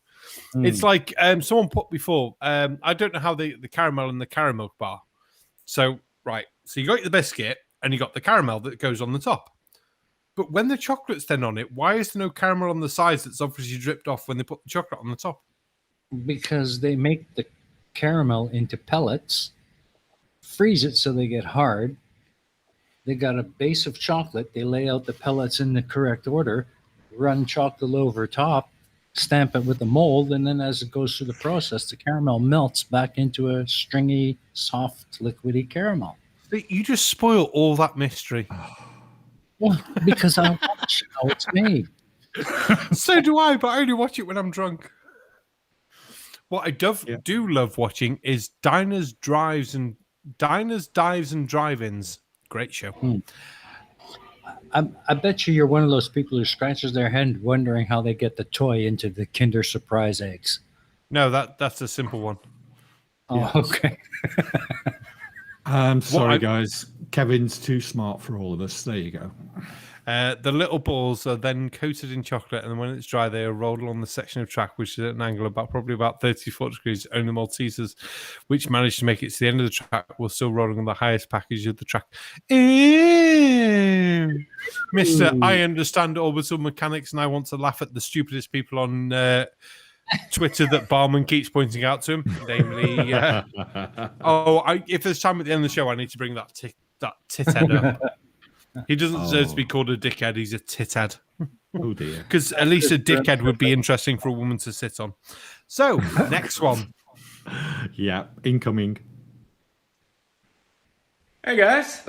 It's like someone put before, I don't know how the caramel and the caramel bar. So, right. So you got the biscuit and you got the caramel that goes on the top. But when the chocolate's then on it, why is there no caramel on the sides that's obviously dripped off when they put the chocolate on the top? Because they make the caramel into pellets, freeze it so they get hard. They got a base of chocolate. They lay out the pellets in the correct order, run chocolate over top, stamp it with a mold, and then as it goes through the process, the caramel melts back into a stringy, soft, liquidy caramel. You just spoil all that mystery. Well, because I watch how it's made. So do I, but I only watch it when I'm drunk. What I do love watching is Diners, Dives, and Drive-Ins. Great show. I bet you're one of those people who scratches their head wondering how they get the toy into the Kinder Surprise eggs. No, that's a simple one. Oh, okay. I'm sorry, guys. Kevin's too smart for all of us. There you go. The little balls are then coated in chocolate, and then when it's dry, they are rolled along the section of track, which is at an angle probably about 34 degrees. Only Maltesers, which managed to make it to the end of the track, were still rolling on the highest package of the track. Mr. I understand orbital mechanics, and I want to laugh at the stupidest people on Twitter that Barman keeps pointing out to him. Namely, if there's time at the end of the show, I need to bring that tithead up. He doesn't deserve to be called a dickhead. He's a tithead. Oh, dear. Because at least a dickhead would be interesting for a woman to sit on. So, next one. Yeah, incoming. Hey, guys.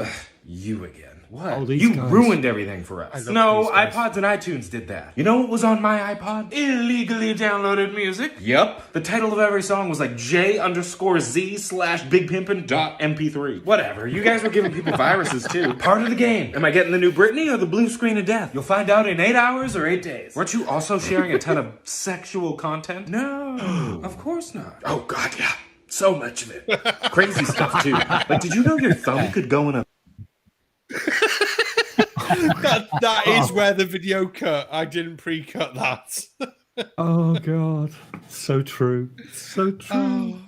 You again. What? Oh, you guys. ruined everything for us. No, iPods and iTunes did that. You know what was on my iPod? Illegally downloaded music. Yep. The title of every song was like J_Z/BigPimpin.mp3. Whatever. You guys were giving people viruses too. Part of the game. Am I getting the new Britney or the blue screen of death? You'll find out in 8 hours or 8 days. Weren't you also sharing a ton of sexual content? No, of course not. Oh, God, yeah. So much of it. Crazy stuff, too. Like, did you know your thumb could go in a... that is where the video cut. I didn't pre-cut that. Oh God, so true, so true,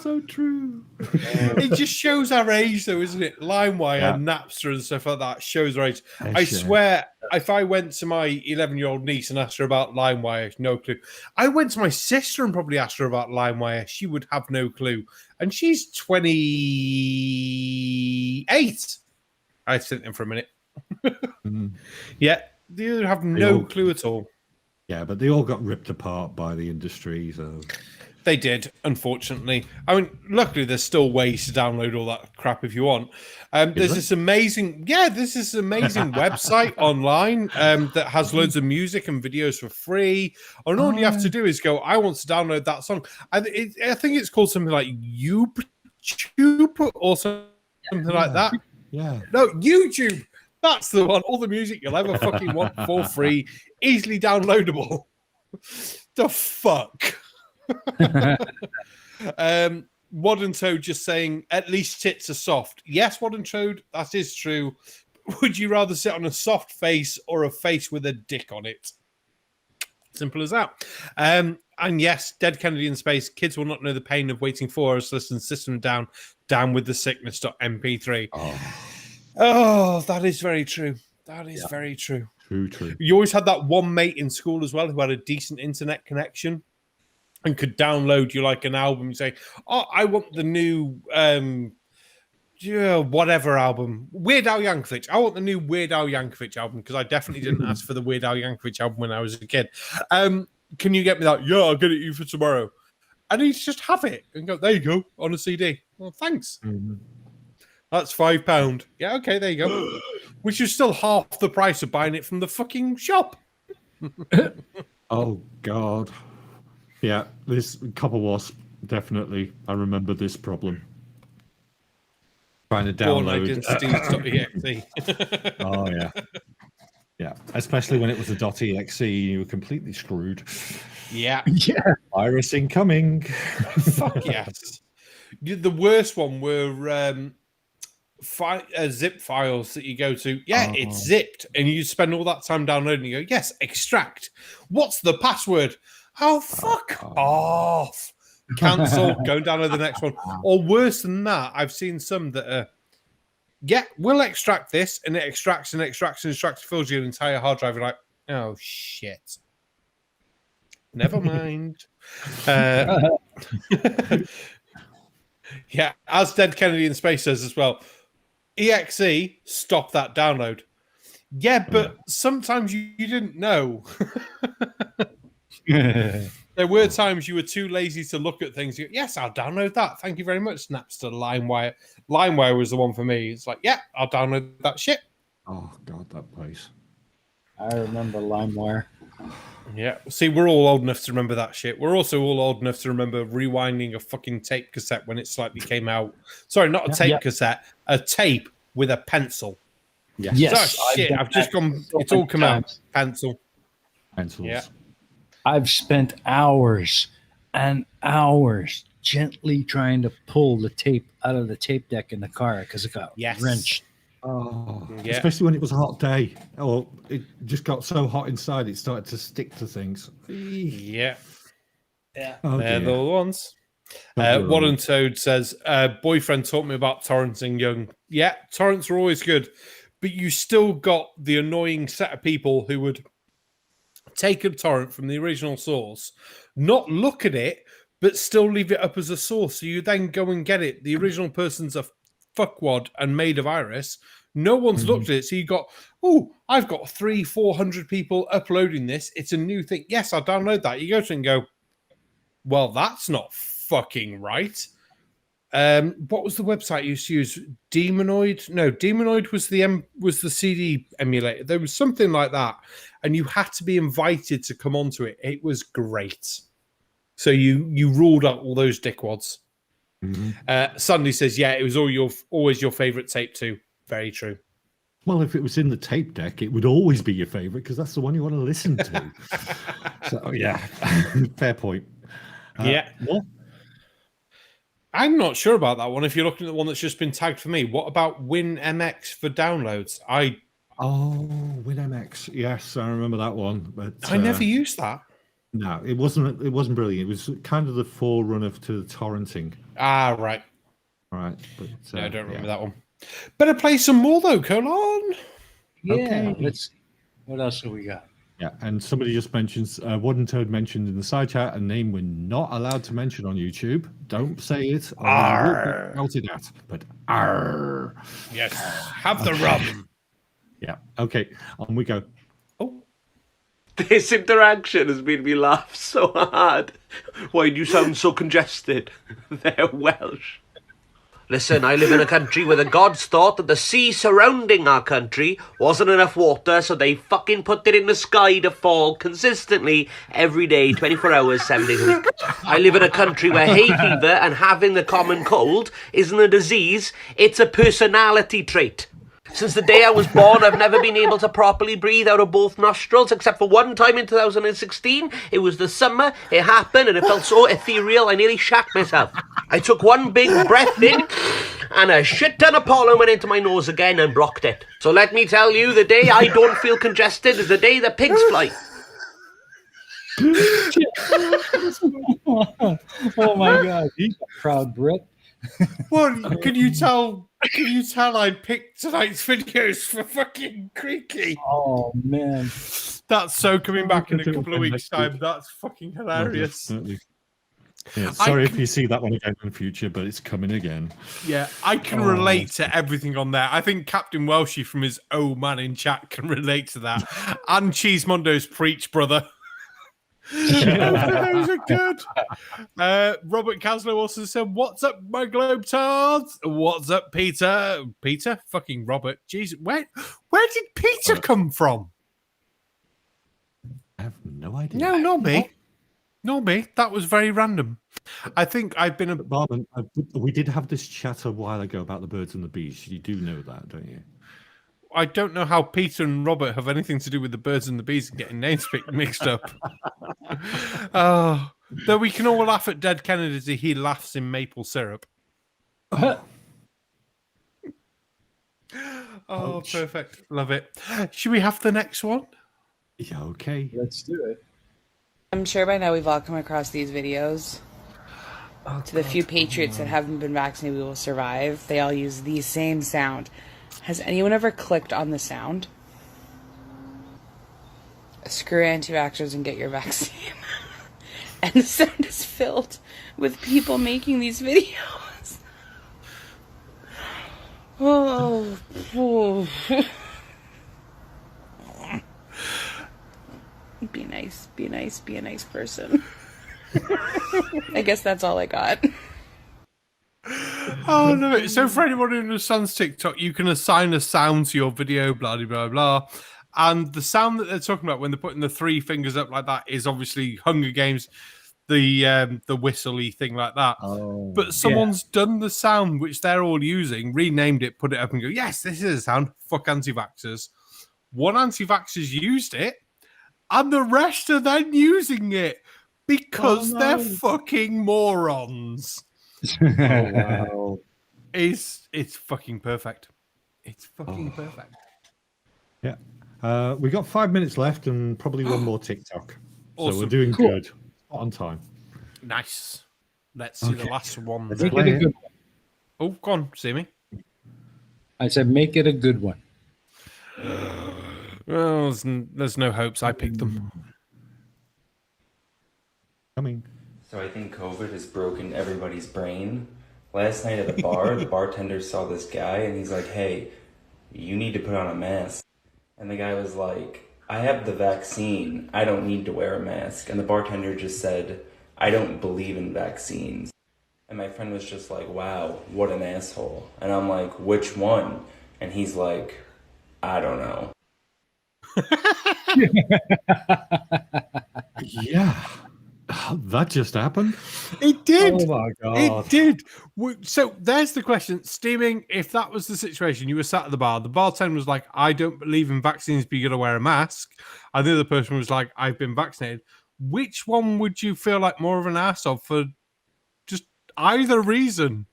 so true. It just shows our age, though, isn't it? LimeWire, Yeah. Napster, and stuff like that shows our age. Yeah, I sure. swear, if I went to my 11-year-old niece and asked her about LimeWire, no clue. I went to my sister and probably asked her about LimeWire. She would have no clue, and she's 28. I sit there for a minute. Yeah, they have no all- clue at all. Yeah, but they all got ripped apart by the industry. So They did, unfortunately. I mean, luckily, there's still ways to download all that crap if you want. There's there? this amazing website online that has loads of music and videos for free. And all you have to do is go, I want to download that song. I think it's called something like YouTube or something like that. yeah, No, YouTube. That's the one. All the music you'll ever fucking want for free, easily downloadable. The fuck? Modern Toad just saying, at least tits are soft. Yes, Modern Toad, that is true. Would you rather sit on a soft face or a face with a dick on it? Simple as that. And yes, Dead Kennedy in Space. Kids will not know the pain of waiting for us. Listen, system down with the sickness.mp3. Oh, that is very true. That is very true. true. You always had that one mate in school as well who had a decent internet connection and could download you like an album and say, oh, I want the new whatever album. Weird Al Yankovic. I want the new Weird Al Yankovic album because I definitely didn't ask for the Weird Al Yankovic album when I was a kid. Can you get me that? Yeah, I'll get it you for tomorrow. And he'd just have it and go, there you go, on a CD. Well, thanks. That's £5. Yeah, okay, there you go. Which is still half the price of buying it from the fucking shop. Oh God. Yeah, this Copper Wasp, definitely. I remember this problem. Trying to download. Steve's.exe. Oh, yeah. Yeah, especially when it was a .exe, you were completely screwed. Yeah. Virus incoming. Fuck yes. The worst one were zip files that you go to. Yeah, it's zipped. And you spend all that time downloading. You go, yes, extract. What's the password? Oh, fuck off. Cancel. Go and download the next one. Or worse than that, I've seen some that are, we'll extract this, and it extracts and extracts and extracts, fills your entire hard drive. You're like, oh, shit. Never mind. Yeah, as Dead Kennedy in Space says as well, EXE, stop that download. Yeah, but sometimes you didn't know. There were times you were too lazy to look at things. You go, yes, I'll download that. Thank you very much, Napster, LimeWire. LimeWire was the one for me. It's like, yeah, I'll download that shit. Oh, God, that place. I remember LimeWire. Yeah. See, we're all old enough to remember that shit. We're also all old enough to remember rewinding a fucking tape cassette when it slightly came out. Sorry, not a tape cassette, a tape with a pencil. Yes. Oh, shit, I've just gone, it's all come out. Pencils. Yeah. I've spent hours and hours gently trying to pull the tape out of the tape deck in the car because it got wrenched. Oh, yeah. Especially when it was a hot day. Or it just got so hot inside it started to stick to things. Yeah. Oh, They're dear. the ones. Don't be Wadden wrong. Toad says, boyfriend taught me about torrenting young. Yeah, torrents are always good, but you still got the annoying set of people who would take a torrent from the original source, not look at it, but still leave it up as a source. So you then go and get it. The original person's a fuckwad and made a virus. No one's looked at it. So you got, I've got 300-400 people uploading this. It's a new thing. Yes, I'll download that. You go to it and go, well, that's not fucking right. What was the website you used to use? Demonoid? No, Demonoid was the CD emulator. There was something like that, and you had to be invited to come onto it. It was great. So you ruled out all those dickwads. Sunday says, yeah, it was always your favorite tape too. Very true. Well, if it was in the tape deck, it would always be your favorite because that's the one you want to listen to. So, yeah, fair point. Yeah. What? I'm not sure about that one. If you're looking at the one that's just been tagged for me, what about WinMX for downloads? I Oh, WinMX. Yes, I remember that one. But I never used that. No, it wasn't. It wasn't brilliant. It was kind of the forerunner to the torrenting. Ah, right. Right. But No, I don't remember that one. Better play some more though, Colon. Yeah. Okay. Let's see. What else have we got? Yeah, and somebody just mentions Wooden Toad mentioned in the side chat a name we're not allowed to mention on YouTube. Don't say it. Or you will be shouted at. But arr. Yes. Have the rum. Yeah. Okay. On we go. This interaction has made me laugh so hard. Why do you sound so congested? They're Welsh. Listen, I live in a country where the gods thought that the sea surrounding our country wasn't enough water, so they fucking put it in the sky to fall consistently every day, 24 hours, 7 days a week. I live in a country where hay fever and having the common cold isn't a disease, it's a personality trait. Since the day I was born, I've never been able to properly breathe out of both nostrils, except for one time in 2016. It was the summer, it happened, and it felt so ethereal, I nearly shat myself. I took one big breath in, and a shit ton of pollen went into my nose again and blocked it. So let me tell you, the day I don't feel congested is the day the pigs fly. Oh my God, he's a proud Brit. What can you tell? Can you tell I picked tonight's videos for fucking Creaky? Oh man, that's so coming back in a couple of weeks' time. That's fucking hilarious. Definitely. Yeah, sorry if you see that one again in the future, but it's coming again. Yeah, I can relate to everything on there. I think Captain Welshie from his "Oh Man" in chat can relate to that, and Cheesemondo's preach, brother. Those are good. Robert Caslow also said, "What's up, my Globetards? What's up, Peter? Peter, fucking Robert. Jeez, where did Peter come from? I have no idea. No, not me. Not me. That was very random. I think I've been a Barman. We did have this chat a while ago about the birds and the bees. You do know that, don't you? I don't know how Peter and Robert have anything to do with the birds and the bees and getting names mixed up. Oh, though we can all laugh at Dead Kennedy as he laughs in maple syrup. Oh, perfect. Love it. Should we have the next one? Yeah, okay. Let's do it. I'm sure by now we've all come across these videos. To the few patriots that haven't been vaccinated, we will survive. They all use the same sound. Has anyone ever clicked on the sound? Screw anti-vaxxers and get your vaccine. And the sound is filled with people making these videos. Oh. Be nice, be nice, be a nice person. I guess that's all I got. Oh, no. So for anyone who understands TikTok, you can assign a sound to your video, blah, blah, blah, blah. And the sound that they're talking about when they're putting the three fingers up like that is obviously Hunger Games, the whistly thing like that. Oh, but someone's done the sound which they're all using, renamed it, put it up and go, yes, this is a sound. Fuck anti-vaxxers. One anti-vaxxers used it, and the rest are then using it because they're fucking morons. Wow. It's fucking perfect. It's fucking perfect. Yeah. We got 5 minutes left and probably one more TikTok. Awesome. So we're doing Cool. good. On time. Nice. Let's see the last one. Make it a good one. Oh, go on, see me. I said, make it a good one. Well, there's no hopes. I picked them. Coming. So I think COVID has broken everybody's brain. Last night at the bar, the bartender saw this guy and he's like, hey, you need to put on a mask. And the guy was like, I have the vaccine. I don't need to wear a mask. And the bartender just said, I don't believe in vaccines. And my friend was just like, wow, what an asshole. And I'm like, which one? And he's like, I don't know. Yeah. That just happened. It did. Oh my God. It did. So there's the question. Steaming, if that was the situation, you were sat at the bar, the bartender was like, I don't believe in vaccines, but you got to wear a mask. And the other person was like, I've been vaccinated. Which one would you feel like more of an ass of for just either reason?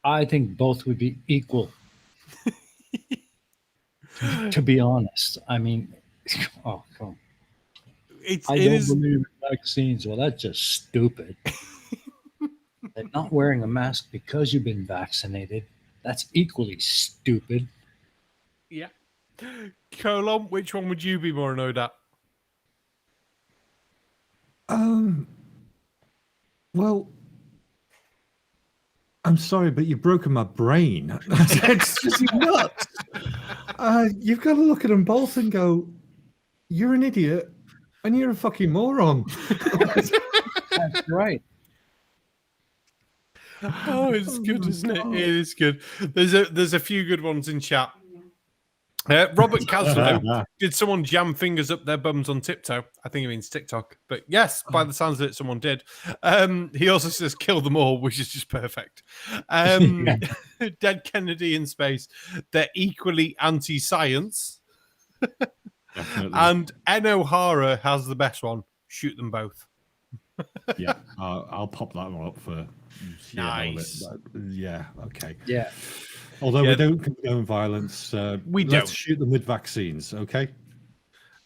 I think both would be equal. To be honest, I mean, oh, come on. I It don't is. believe in vaccines. Well, that's just stupid. And not wearing a mask because you've been vaccinated, that's equally stupid. Yeah. Colon, which one would you be more annoyed at? Well, I'm sorry, but you've broken my brain. It's just nuts. You've got to look at them both and go, you're an idiot and you're a fucking moron. That's right. Oh, it's good, isn't it? It is good. There's a few good ones in chat. Robert Caslow, did someone jam fingers up their bums on tiptoe? I think he means TikTok. But yes, by the sounds of it, someone did. He also says kill them all, which is just perfect. Dead Kennedy in space. They're equally anti-science. And N. O'Hara has the best one. Shoot them both. Yeah, I'll pop that one up for nice. Yeah, okay. Yeah. Although we don't condone violence, we let's don't shoot them with vaccines, okay?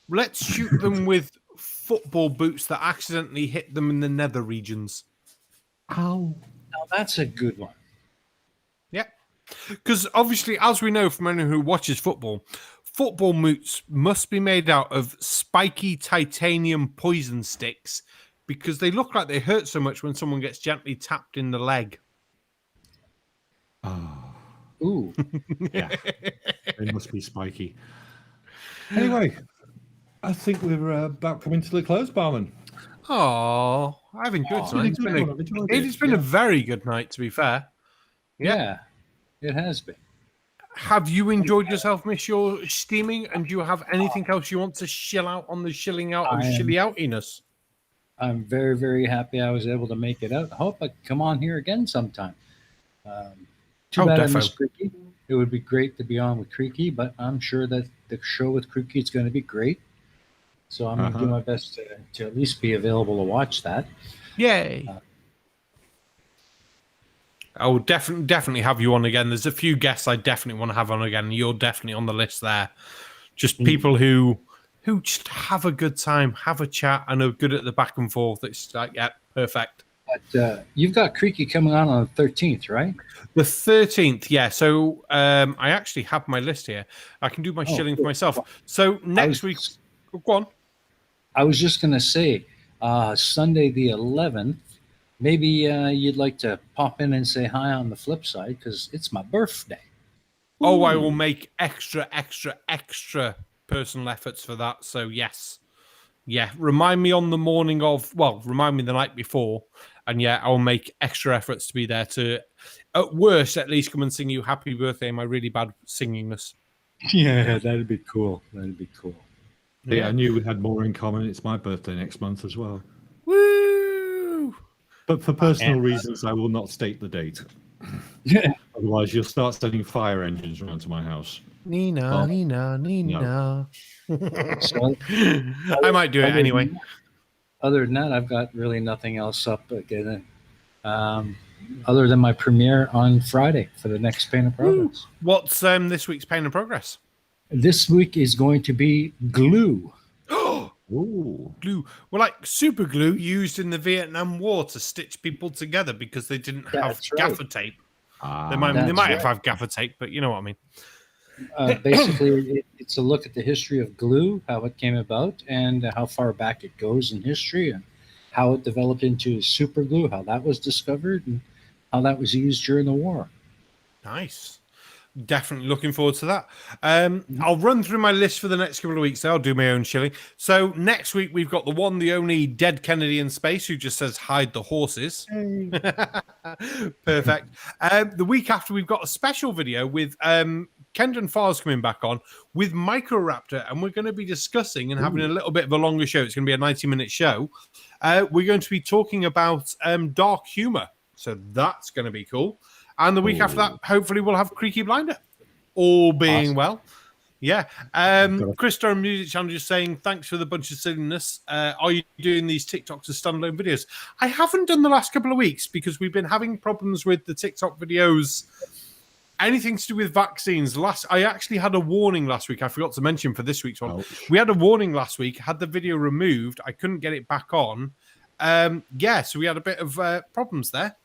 Let's shoot them with football boots that accidentally hit them in the nether regions. Ow. Now that's a good one. Yeah. Because obviously, as we know from anyone who watches football, football boots must be made out of spiky titanium poison sticks because they look like they hurt so much when someone gets gently tapped in the leg. Oh. Ooh. Yeah. They must be spiky. Anyway, I think we're about coming to the close, Barman. Oh, I've enjoyed tonight. It's been a very good night, to be fair. Yeah, it has been. Have you enjoyed yourself, Miss, your steaming? And do you have anything else you want to shill out on the shilling out of shilly outiness? I'm very, very happy I was able to make it out. I hope I can come on here again sometime. Too bad I missed Creaky. It would be great to be on with Creaky, but I'm sure that the show with Creaky is going to be great. So I'm going to do my best to at least be available to watch that. Yay. I will definitely have you on again. There's a few guests I definitely want to have on again. You're definitely on the list there. Just people who just have a good time, have a chat, and are good at the back and forth. It's like, yeah, perfect. But you've got Creaky coming on the 13th, right? The 13th, yeah. So I actually have my list here. I can do my shilling for myself. So next week, go on. I was just going to say, Sunday the 11th, maybe you'd like to pop in and say hi on the flip side because it's my birthday. Oh, I will make extra personal efforts for that. So yes. Yeah, remind me on the morning of, remind me the night before. And yeah, I'll make extra efforts to be there to, at worst, at least come and sing you happy birthday in my really bad singingness. Yeah, that'd be cool. That'd be cool. Yeah, I knew we had more in common. It's my birthday next month as well. Woo! But for personal reasons, I will not state the date. Yeah. Otherwise, you'll start sending fire engines around to my house. Nina. No. So, I might do it anyway. Other than that, I've got really nothing else up again. Other than my premiere on Friday for the next Pain of Progress. What's this week's Pain of Progress? This week is going to be glue. Ooh. Glue. Well, like super glue used in the Vietnam War to stitch people together because they didn't have gaffer tape. They might have gaffer tape, but you know what I mean. Basically, it's a look at the history of glue, how it came about, and how far back it goes in history, and how it developed into super glue, how that was discovered, and how that was used during the war. Nice. Definitely looking forward to that. I'll run through my list for the next couple of weeks. I'll do my own shilling. So next week, we've got the one, the only Dead Kennedy in space who just says, hide the horses. Perfect. The week after, we've got a special video with Kendon Farr's coming back on with Microraptor, and we're going to be discussing and having a little bit of a longer show. It's going to be a 90-minute show. We're going to be talking about dark humor. So that's going to be cool. And the week after that, hopefully we'll have Creaky Blinder. All being well. Yeah. Chris Durham Music Channel just saying, thanks for the bunch of silliness. Are you doing these TikToks as standalone videos? I haven't done the last couple of weeks because we've been having problems with the TikTok videos anything to do with vaccines. I actually had a warning last week. I forgot to mention for this week's one. Ouch. We had a warning last week. Had the video removed. I couldn't get it back on. So we had a bit of problems there.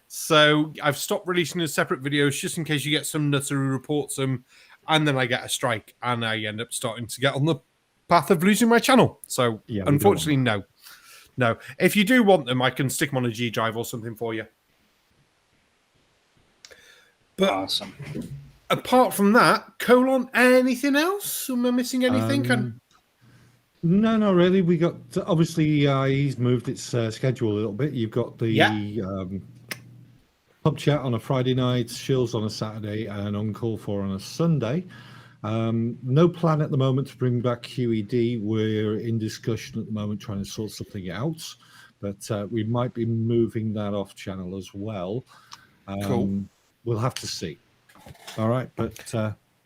So I've stopped releasing the separate videos just in case you get some nutter who reports them, and then I get a strike, and I end up starting to get on the path of losing my channel. So Yeah, we unfortunately, no. If you do want them, I can stick them on a G drive or something for you. But awesome. Apart from that, anything else? Am I missing anything? No, not really. We got obviously he's moved its schedule a little bit. You've got the pub chat on a Friday night, Shills on a Saturday, and Uncalled For on a Sunday. No plan at the moment to bring back QED. We're in discussion at the moment trying to sort something out, but we might be moving that off channel as well. Cool. We'll have to see. All right, but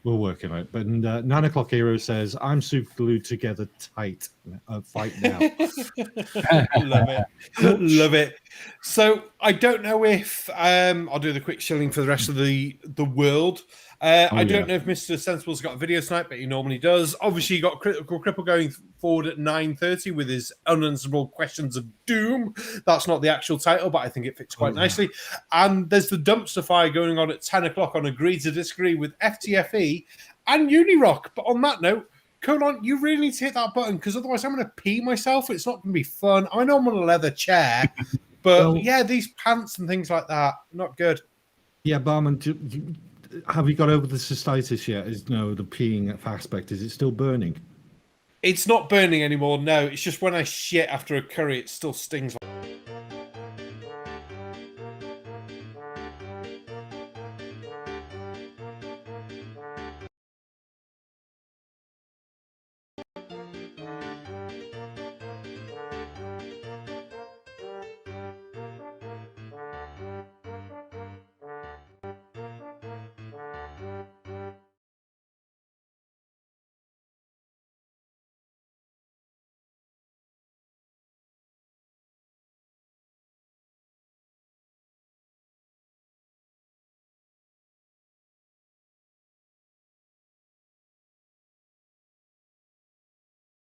we're working on it. But 9 o'clock hero says, I'm super glued together tight. Fight now. Love it. So I don't know if I'll do the quick shilling for the rest of the world. I don't know if Mr. Sensible's got a video tonight, but he normally does. Obviously, you got Critical Cripple going forward at 9:30 with his unanswerable questions of doom. That's not the actual title, but I think it fits quite nicely. And there's the dumpster fire going on at 10 o'clock on Agree to Disagree with FTFE and Unirock. But on that note, Colon, you really need to hit that button because otherwise I'm going to pee myself. It's not going to be fun. I know I'm on a leather chair, but these pants and things like that, not good. Yeah, Barman, have you got over the cystitis yet? The peeing aspect, is it still burning? It's not burning anymore, no. It's just when I shit after a curry, it still stings.